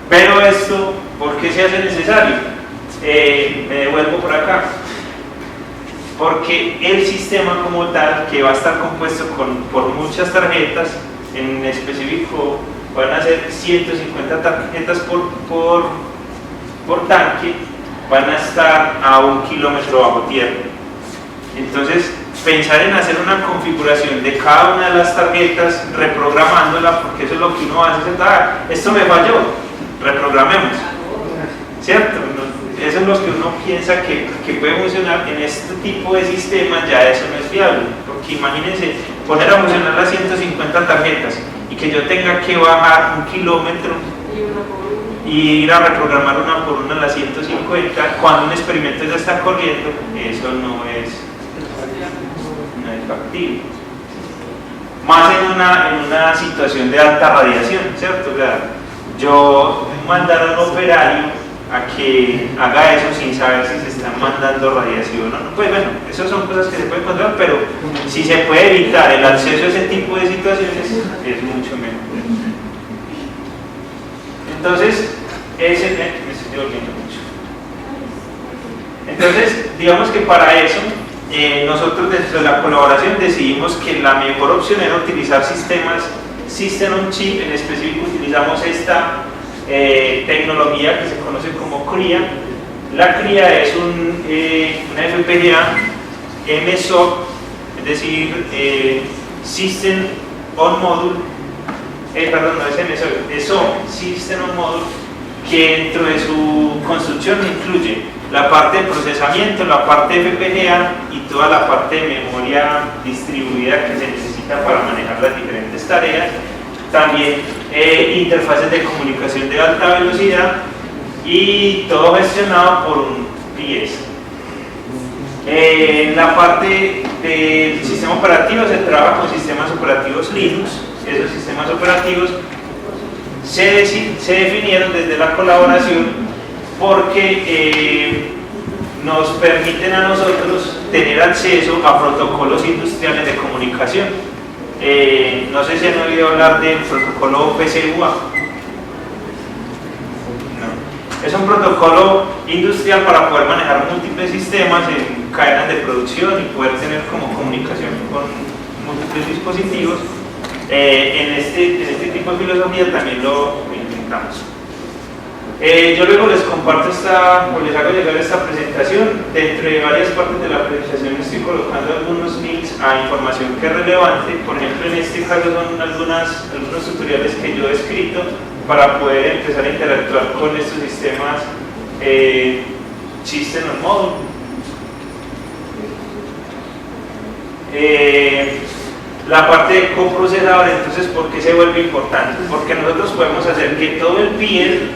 Pero esto, ¿por qué se hace necesario? Me devuelvo por acá. Porque el sistema como tal, que va a estar compuesto por muchas tarjetas, en específico van a ser 150 tarjetas por tanque, van a estar a 1 kilómetro bajo tierra. Entonces, pensar en hacer una configuración de cada una de las tarjetas, reprogramándola, porque eso es lo que uno hace, esto me falló, reprogramemos, ¿cierto? Eso es lo que uno piensa que puede funcionar. En este tipo de sistemas ya eso no es viable, porque imagínense poner a funcionar las 150 tarjetas y que yo tenga que bajar 1 kilómetro y ir a reprogramar una por una las 150 cuando un experimento ya está corriendo. Eso no es factible, más en una situación de alta radiación, ¿cierto? O sea, yo mandar a un operario a que haga eso sin saber si se está mandando radiación o no, pues bueno, esas son cosas que se pueden controlar, pero si se puede evitar el acceso a ese tipo de situaciones es mucho mejor. Entonces, me estoy volviendo mucho. Entonces, digamos que para eso nosotros dentro de la colaboración decidimos que la mejor opción era utilizar sistemas System on Chip. En específico utilizamos esta tecnología que se conoce como CRIA. La CRIA es una FPGA MSOC, es decir, System on Module, perdón, no es MSOC, es SOC, System on Module, que dentro de su construcción incluye la parte de procesamiento, la parte de FPGA y toda la parte de memoria distribuida que se necesita para manejar las diferentes tareas. También interfaces de comunicación de alta velocidad y todo gestionado por un PS. En la parte del sistema operativo se trabaja con sistemas operativos Linux. Esos sistemas operativos se definieron desde la colaboración porque nos permiten a nosotros tener acceso a protocolos industriales de comunicación. No sé si han oído hablar del protocolo PCUA. No. Es un protocolo industrial para poder manejar múltiples sistemas en cadenas de producción y poder tener como comunicación con múltiples dispositivos. En este tipo de filosofía también lo intentamos. Yo luego les comparto o les hago llegar esta presentación. Dentro de varias partes de la presentación estoy colocando algunos links a información que es relevante. Por ejemplo, en este caso son algunos tutoriales que yo he escrito para poder empezar a interactuar con estos sistemas System on Model. La parte de coprocesador, entonces, ¿por qué se vuelve importante? Porque nosotros podemos hacer que todo el PIR,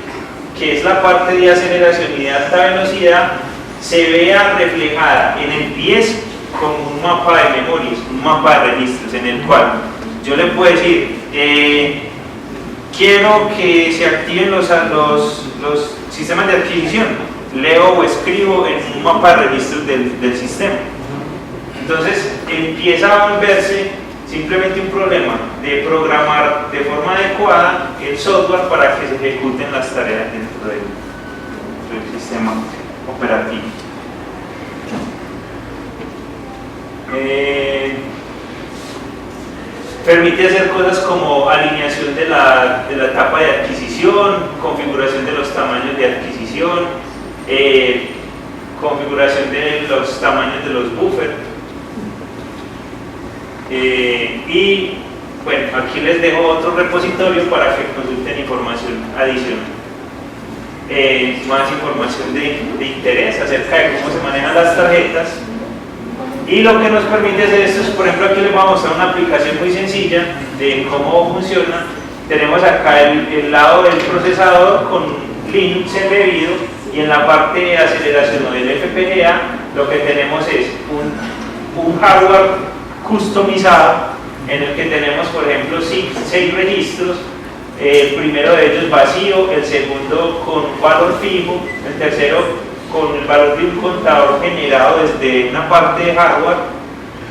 que es la parte de aceleración y de alta velocidad, se vea reflejada en el PS como un mapa de memorias, un mapa de registros, en el cual yo le puedo decir, quiero que se activen los sistemas de adquisición, leo o escribo en un mapa de registros del sistema. Entonces empieza a volverse simplemente un problema de programar de forma adecuada el software para que se ejecuten las tareas dentro del sistema operativo. Permite hacer cosas como alineación de la etapa de adquisición, configuración de los tamaños de adquisición, configuración de los tamaños de los buffers. Y bueno, aquí les dejo otro repositorio para que consulten información adicional. Más información de interés acerca de cómo se manejan las tarjetas. Y lo que nos permite hacer esto es, por ejemplo, aquí les voy a mostrar una aplicación muy sencilla de cómo funciona. Tenemos acá el lado del procesador con Linux embebido, y en la parte de aceleración o del FPGA lo que tenemos es un hardware customizado en el que tenemos, por ejemplo, 6 registros. El primero de ellos vacío, el segundo con un valor fijo, el tercero con el valor de un contador generado desde una parte de hardware,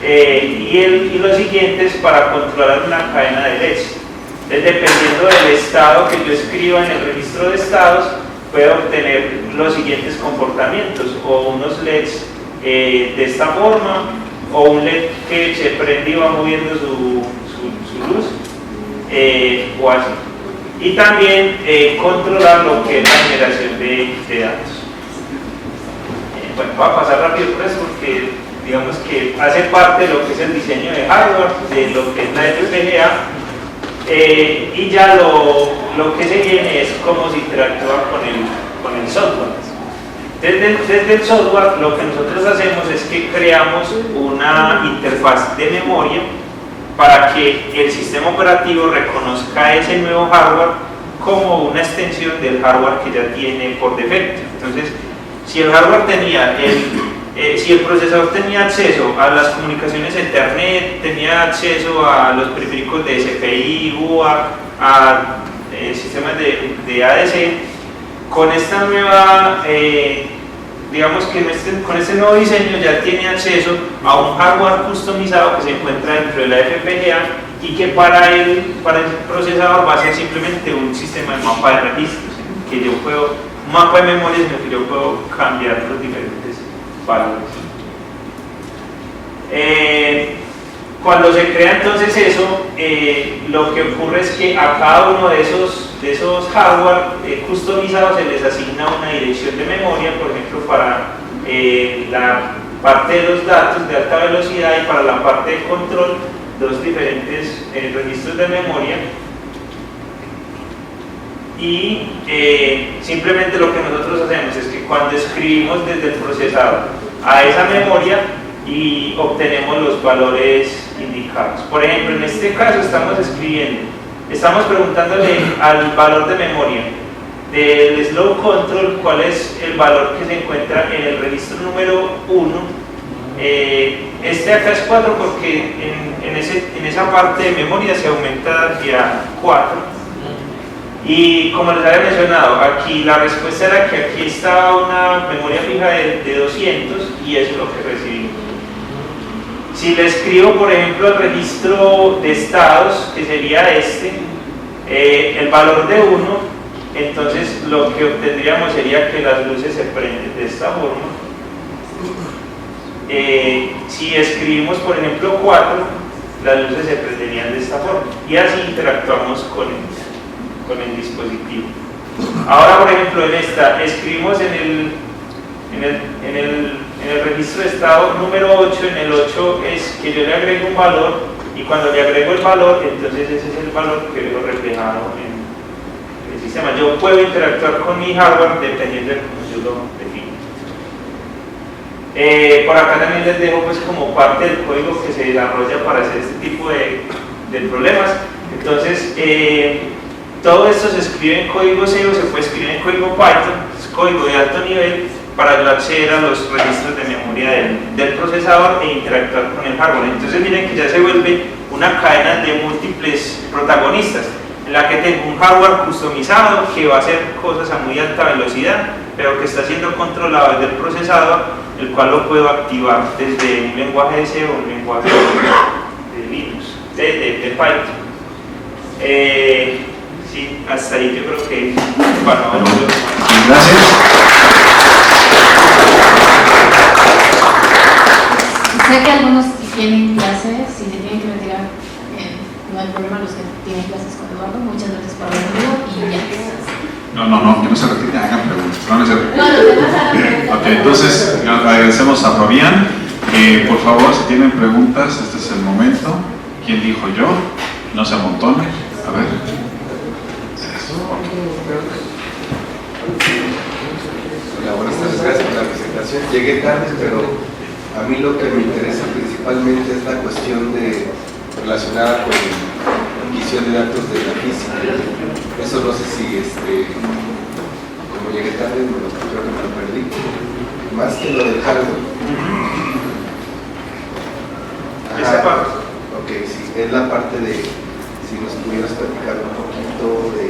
y los siguientes para controlar una cadena de LEDs. Entonces, dependiendo del estado que yo escriba en el registro de estados, puedo obtener los siguientes comportamientos, o unos LEDs de esta forma, o un LED que se prende y va moviendo su luz, o así. Y también controlar lo que es la generación de datos. Bueno, voy a pasar rápido por eso porque digamos que hace parte de lo que es el diseño de hardware, de lo que es la FPGA, y ya lo que se viene es cómo se interactúa con el software. Desde el software lo que nosotros hacemos es que creamos una interfaz de memoria para que el sistema operativo reconozca ese nuevo hardware como una extensión del hardware que ya tiene por defecto. Entonces, si el hardware si el procesador tenía acceso a las comunicaciones Ethernet, tenía acceso a los periféricos de SPI, UART, a sistemas de ADC, con esta nueva, digamos que con este nuevo diseño ya tiene acceso a un hardware customizado que se encuentra dentro de la FPGA y que para el procesador va a ser simplemente un sistema de mapa de registros, que yo puedo, un mapa de memoria en el que yo puedo cambiar los diferentes valores. Cuando se crea entonces eso, lo que ocurre es que a cada uno de esos hardware customizados se les asigna una dirección de memoria, por ejemplo, para la parte de los datos de alta velocidad y para la parte de control, dos diferentes registros de memoria. y simplemente lo que nosotros hacemos es que cuando escribimos desde el procesador a esa memoria y obtenemos los valores indicados. Por ejemplo, en este caso estamos preguntándole al valor de memoria del slow control cuál es el valor que se encuentra en el registro número 1. Este acá es 4 porque en esa parte de memoria se aumenta hacia 4. Y como les había mencionado, aquí la respuesta era que aquí estaba una memoria fija de 200 y eso es lo que recibimos. Si le escribo, por ejemplo, el registro de estados, que sería el valor de 1, entonces lo que obtendríamos sería que las luces se prenden de esta forma. Si escribimos, por ejemplo, 4, las luces se prenderían de esta forma y así interactuamos con el dispositivo. Ahora, por ejemplo, en esta escribimos en el registro de estado número 8. En el 8 es que yo le agrego un valor y cuando le agrego el valor, entonces ese es el valor que veo reflejado en el sistema. Yo puedo interactuar con mi hardware dependiendo de cómo yo lo defino. Por acá también les dejo pues como parte del código que se desarrolla para hacer este tipo de problemas. Entonces, todo esto se escribe en código C o se puede escribir en código Python, es código de alto nivel para acceder a los registros de memoria del procesador e interactuar con el hardware. Entonces miren que ya se vuelve una cadena de múltiples protagonistas, en la que tengo un hardware customizado que va a hacer cosas a muy alta velocidad, pero que está siendo controlado desde el procesador, el cual lo puedo activar desde un lenguaje de C o un lenguaje de Linux, de Python. Sí, hasta ahí yo creo que Gracias. Sé que algunos tienen clases, si se tienen que retirar, no hay problema los que tienen clases con Eduardo. Muchas gracias por venir y ya. No, que no se retiren, hagan preguntas. No, te vas a preguntar. Ok, entonces agradecemos a Fabián. Por favor, si tienen preguntas, este es el momento. ¿Quién dijo yo? No se amontonen. A ver. Hola, buenas tardes, gracias por la presentación. Llegué tarde, pero a mí lo que me interesa principalmente es la cuestión relacionada con la adquisición de datos de la física. Eso no sé si, como llegué tarde, creo que me lo perdí. Más que lo del hardware. Esa parte. Ok, sí, es la parte de, si nos pudieras platicar un poquito de,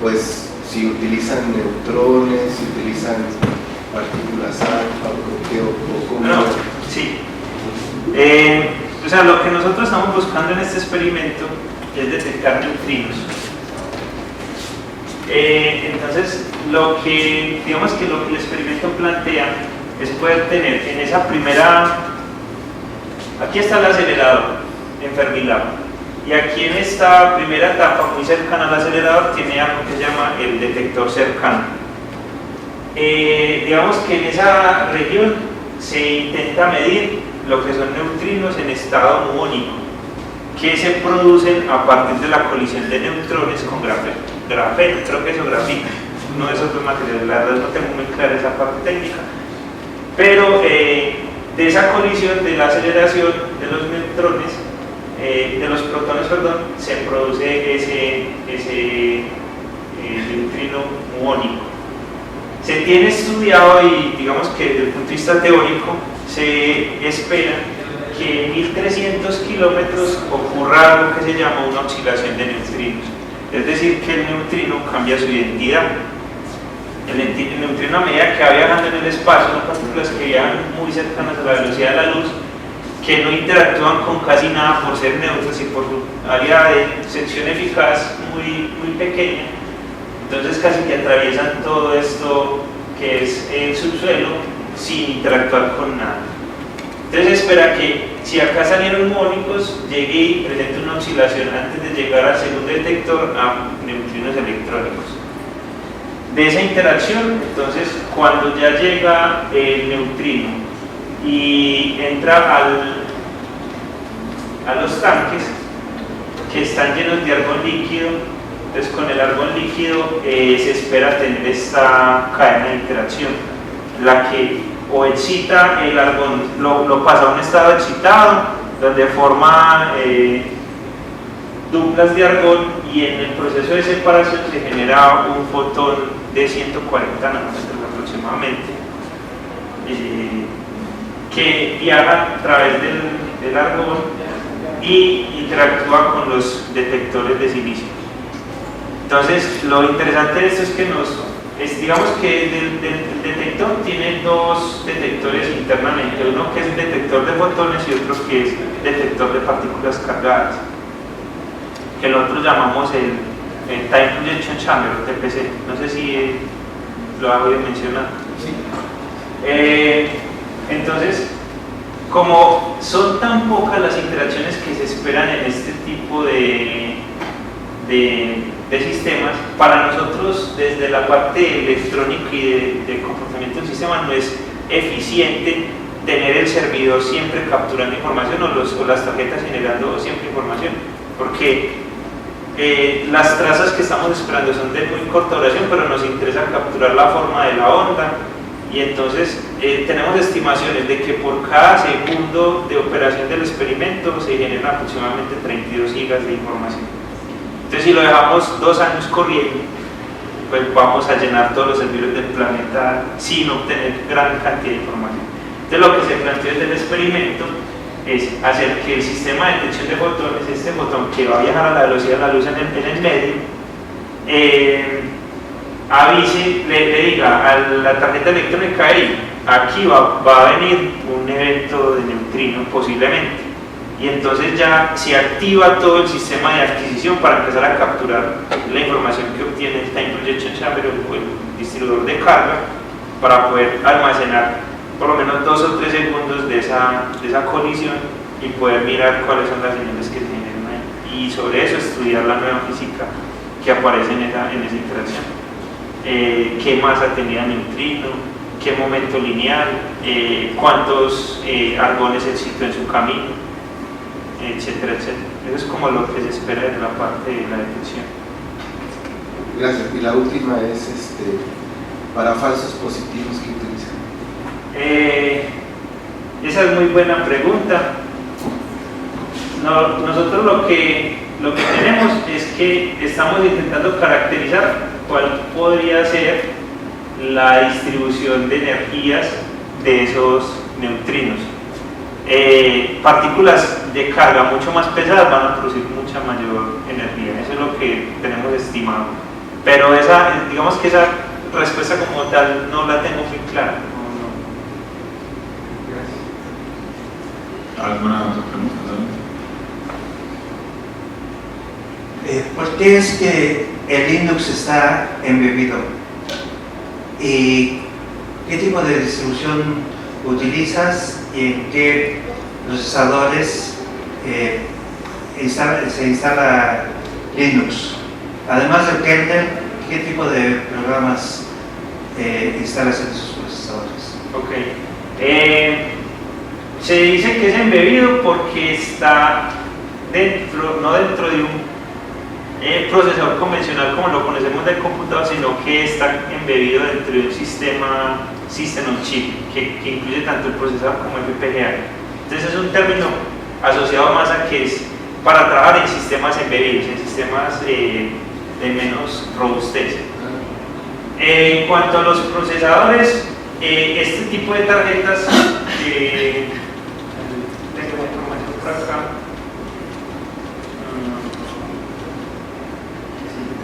pues, si utilizan neutrones, si utilizan partículas alfa o cómo. No, sí. O sea, lo que nosotros estamos buscando en este experimento es detectar neutrinos. Entonces, digamos que lo que el experimento plantea es poder tener en esa primera, aquí está el acelerador en Fermilab. Y aquí en esta primera etapa, muy cercana al acelerador, tiene algo que se llama el detector cercano. Digamos que en esa región se intenta medir lo que son neutrinos en estado muónico, que se producen a partir de la colisión de neutrones con grafeno, creo que eso grafita, uno de esos dos materiales. La verdad no tengo muy clara esa parte técnica, pero de esa colisión, de la aceleración de los neutrones, de los protones, se produce ese neutrino muónico. Se tiene estudiado y digamos que desde el punto de vista teórico se espera que en 1300 kilómetros ocurra algo que se llama una oscilación de neutrinos, es decir, que el neutrino cambia su identidad. El neutrino, a medida que va viajando en el espacio, son partículas que viajan muy cercanas a la velocidad de la luz, que no interactúan con casi nada por ser neutros y por su área de sección eficaz muy pequeña. Entonces casi que atraviesan todo esto que es el subsuelo sin interactuar con nada. Entonces espera que si acá salieron muónicos, llegue y presente una oscilación antes de llegar al segundo detector a neutrinos electrónicos. De esa interacción, entonces cuando ya llega el neutrino y entra a los tanques que están llenos de argón líquido, Entonces con el argón líquido se espera tener esta cadena de interacción, la que o excita el argón, lo pasa a un estado excitado, donde forma duplas de argón, y en el proceso de separación se genera un fotón de 140 nanómetros aproximadamente, que viaja a través del argón y interactúa con los detectores de silicio. Entonces, lo interesante de esto es que digamos que el detector tiene dos detectores internamente, uno que es detector de fotones y otro que es detector de partículas cargadas, que nosotros llamamos el Time Projection Chamber, o TPC. No sé si lo hago de mencionar. Sí. Entonces, como son tan pocas las interacciones que se esperan en este tipo de sistemas, para nosotros desde la parte electrónica y de comportamiento del sistema no es eficiente tener el servidor siempre capturando información o las tarjetas generando siempre información, porque las trazas que estamos esperando son de muy corta duración, pero nos interesa capturar la forma de la onda, y entonces tenemos estimaciones de que por cada segundo de operación del experimento se generan aproximadamente 32 gigas de información. Entonces, si lo dejamos 2 años corriendo, pues vamos a llenar todos los servidores del planeta sin obtener gran cantidad de información. Entonces, lo que se planteó desde el experimento es hacer que el sistema de detección de fotones, este fotón que va a viajar a la velocidad de la luz en el medio, avise, le diga a la tarjeta electrónica, aquí va a venir un evento de neutrino posiblemente. Y entonces ya se activa todo el sistema de adquisición para empezar a capturar la información que obtiene el Time Projection Chamber o el distribuidor de carga, para poder almacenar por lo menos 2 o 3 segundos de esa colisión y poder mirar cuáles son las señales que se generan ahí. Y sobre eso estudiar la nueva física que aparece en esa interacción. Qué masa tenía el neutrino, qué momento lineal, cuántos argones excitó en su camino, etcétera, etcétera. Eso es como lo que se espera de la parte de la detección. Gracias. Y la última es para falsos positivos que utilizan. Esa es muy buena pregunta. Nosotros lo que tenemos es que estamos intentando caracterizar cuál podría ser la distribución de energías de esos neutrinos. Partículas de carga mucho más pesadas van a producir mucha mayor energía, eso es lo que tenemos estimado, pero digamos que esa respuesta como tal no la tengo muy clara. ¿Alguna otra pregunta? ¿Por qué es que el Linux está embebido? ¿Y qué tipo de distribución utilizas y en qué procesadores se instala Linux? Además del kernel, ¿qué tipo de programas instalas en esos procesadores? Ok. Se dice que es embebido porque está no dentro de un procesador convencional como lo conocemos del computador, sino que está embebido dentro de un sistema System on Chip que incluye tanto el procesador como el FPGA. Entonces es un término asociado más a que es para trabajar en sistemas embebidos, en sistemas de menos robustez. En cuanto a los procesadores, este tipo de tarjetas, tengo información por acá.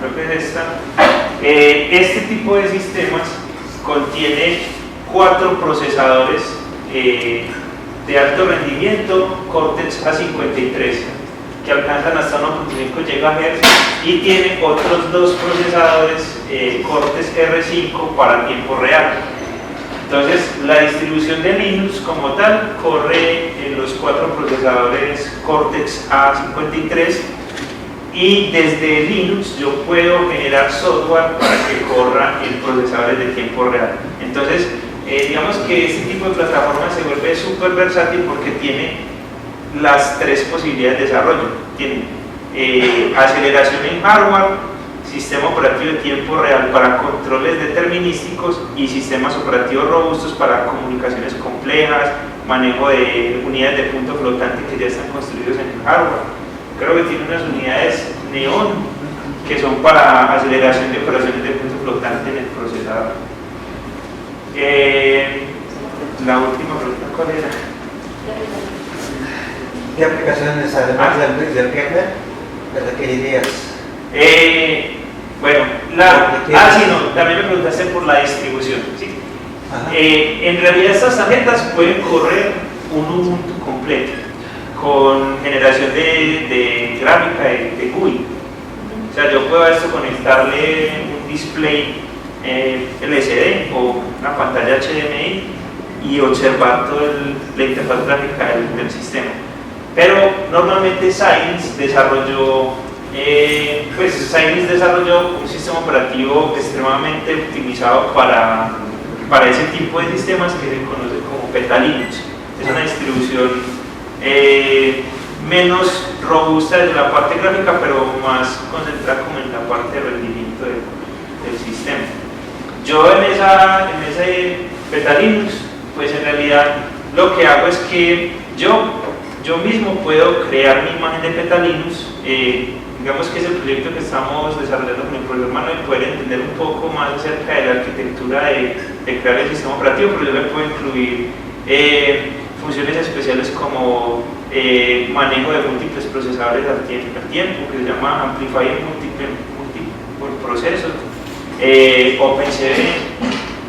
Creo que es esta. Este tipo de sistemas contiene 4 procesadores de alto rendimiento Cortex A53 que alcanzan hasta 1.5 GHz y tiene otros 2 procesadores Cortex R5 para tiempo real. Entonces la distribución de Linux como tal corre en los 4 procesadores Cortex A53, y desde Linux yo puedo generar software para que corra en procesadores de tiempo real. Entonces, digamos que este tipo de plataforma se vuelve súper versátil porque tiene las 3 posibilidades de desarrollo. Tiene aceleración en hardware, sistema operativo de tiempo real para controles determinísticos y sistemas operativos robustos para comunicaciones complejas, manejo de unidades de punto flotante que ya están construidos en el hardware. Creo que tiene unas unidades neón que son para aceleración de operaciones de punto flotante en el procesador. La última pregunta, ¿cuál era? ¿Qué aplicaciones además del kernel? ¿Desde qué ideas? Bueno, sí, no, también me preguntaste por la distribución, ¿sí? En realidad estas tarjetas pueden correr un Ubuntu completo con generación de gráfica de GUI. O sea, yo puedo a esto conectarle un display LCD o una pantalla HDMI y observar toda la interfaz gráfica del sistema. Pero normalmente Xilinx desarrolló un sistema operativo extremadamente optimizado para ese tipo de sistemas que se conoce como Petalinux. Es una distribución menos robusta desde la parte gráfica, pero más concentrada como en la parte de rendimiento del sistema. Yo en ese Petalinux, pues en realidad lo que hago es que yo mismo puedo crear mi imagen de Petalinux. Digamos que es el proyecto que estamos desarrollando con el profesor Manuel, poder entender un poco más acerca de la arquitectura de crear el sistema operativo, pero yo le puedo incluir funciones especiales como manejo de múltiples procesadores al tiempo, que se llama Amplifier Multiple Procesos, OpenCV.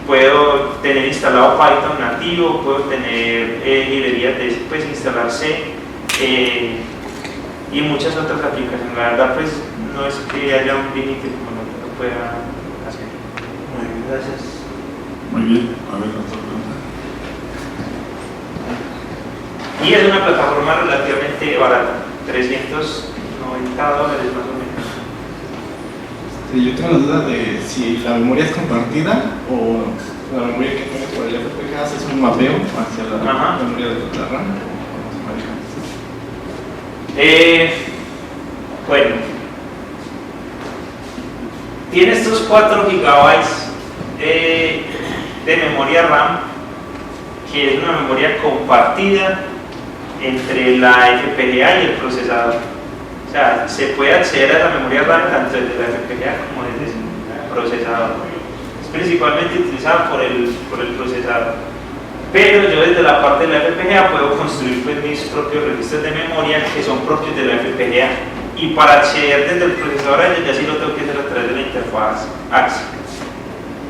Puedo tener instalado Python nativo, puedo tener librerías de pues, instalar C y muchas otras aplicaciones. La verdad, pues no es que haya un límite como no lo pueda hacer. Muy bien, gracias. Muy bien, a ver, otra pregunta. Y es una plataforma relativamente barata, $390 más o menos. Yo tengo la duda de si la memoria es compartida o la memoria que tienes por el FPGA es un mapeo hacia la memoria de la RAM. Bueno, tiene estos 4 GB de memoria RAM, que es una memoria compartida entre la FPGA y el procesador. O sea, se puede acceder a la memoria RAM tanto desde la FPGA como desde el procesador. Es principalmente utilizada por el procesador. Pero yo desde la parte de la FPGA puedo construir pues, mis propios registros de memoria que son propios de la FPGA. Y para acceder desde el procesador a ellos ya sí lo tengo que hacer a través de la interfaz AXI.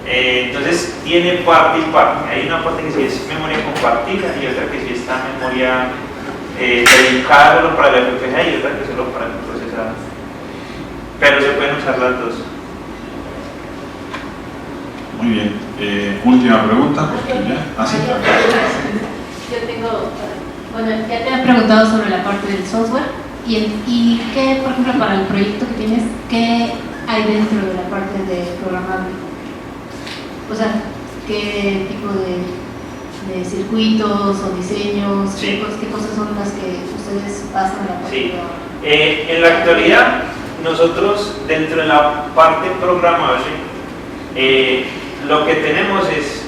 Entonces tiene parte y parte. Hay una parte que sí es memoria compartida y otra que sí está memoria dedicada solo para la FPGA y otra que solo para el procesador. Pero se pueden usar las dos. Muy bien. Última pregunta, porque ya. ¿Sí? Yo tengo, bueno, ya te han preguntado sobre la parte del software y qué, por ejemplo, para el proyecto que tienes, ¿qué hay dentro de la parte de programable? O sea, ¿qué tipo de circuitos o diseños, sí. qué cosas son las que ustedes pasan a la parte sí. de En la actualidad, nosotros dentro de la parte programable, lo que tenemos es,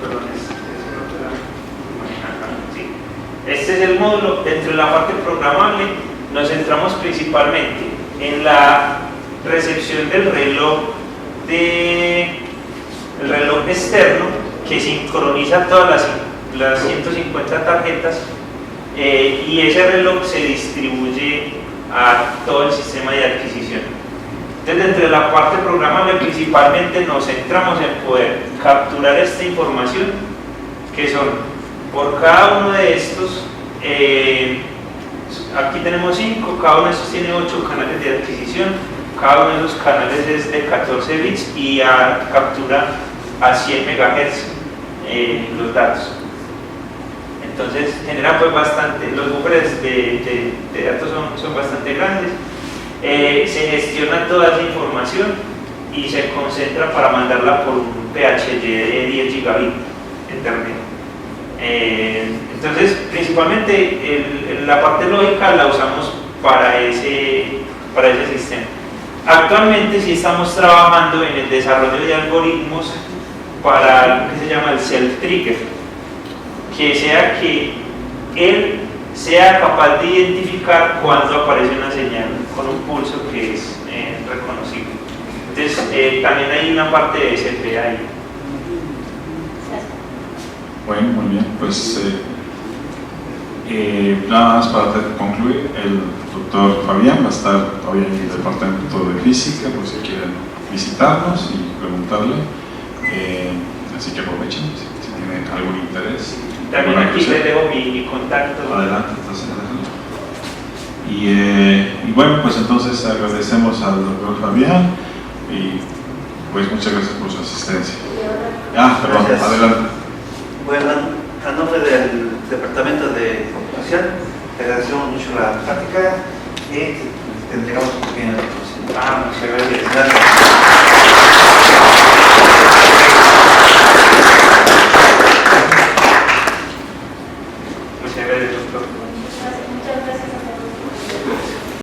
perdón, este es el módulo. Dentro de la parte programable nos centramos principalmente en la recepción del reloj externo que sincroniza todas las 150 tarjetas y ese reloj se distribuye a todo el sistema de adquisición. Entonces, dentro de la parte programable principalmente nos centramos en poder capturar esta información, que son por cada uno de estos, aquí tenemos 5, cada uno de estos tiene 8 canales de adquisición, cada uno de esos canales es de 14 bits y captura a 100 MHz los datos. Entonces genera pues bastante, los buffers de datos son bastante grandes. Se gestiona toda esa información y se concentra para mandarla por un PHY de 10 gigabit Ethernet. Entonces, principalmente la parte lógica la usamos para ese sistema. Actualmente sí estamos trabajando en el desarrollo de algoritmos para lo que se llama el self-trigger, que sea que él sea capaz de identificar cuando aparece una señal con un pulso que es reconocible. Entonces también hay una parte de SP ahí. Bueno, muy bien, pues nada más para concluir, el doctor Fabián va a estar hoy en el departamento de física por si quieren visitarnos y preguntarle, así que aprovechen si tienen algún interés. También aquí les dejo mi contacto. Adelante, entonces y bueno, pues entonces agradecemos al doctor Fabián y pues muchas gracias por su asistencia. Perdón, Gracias. adelante. Bueno, a nombre del Departamento de Educación,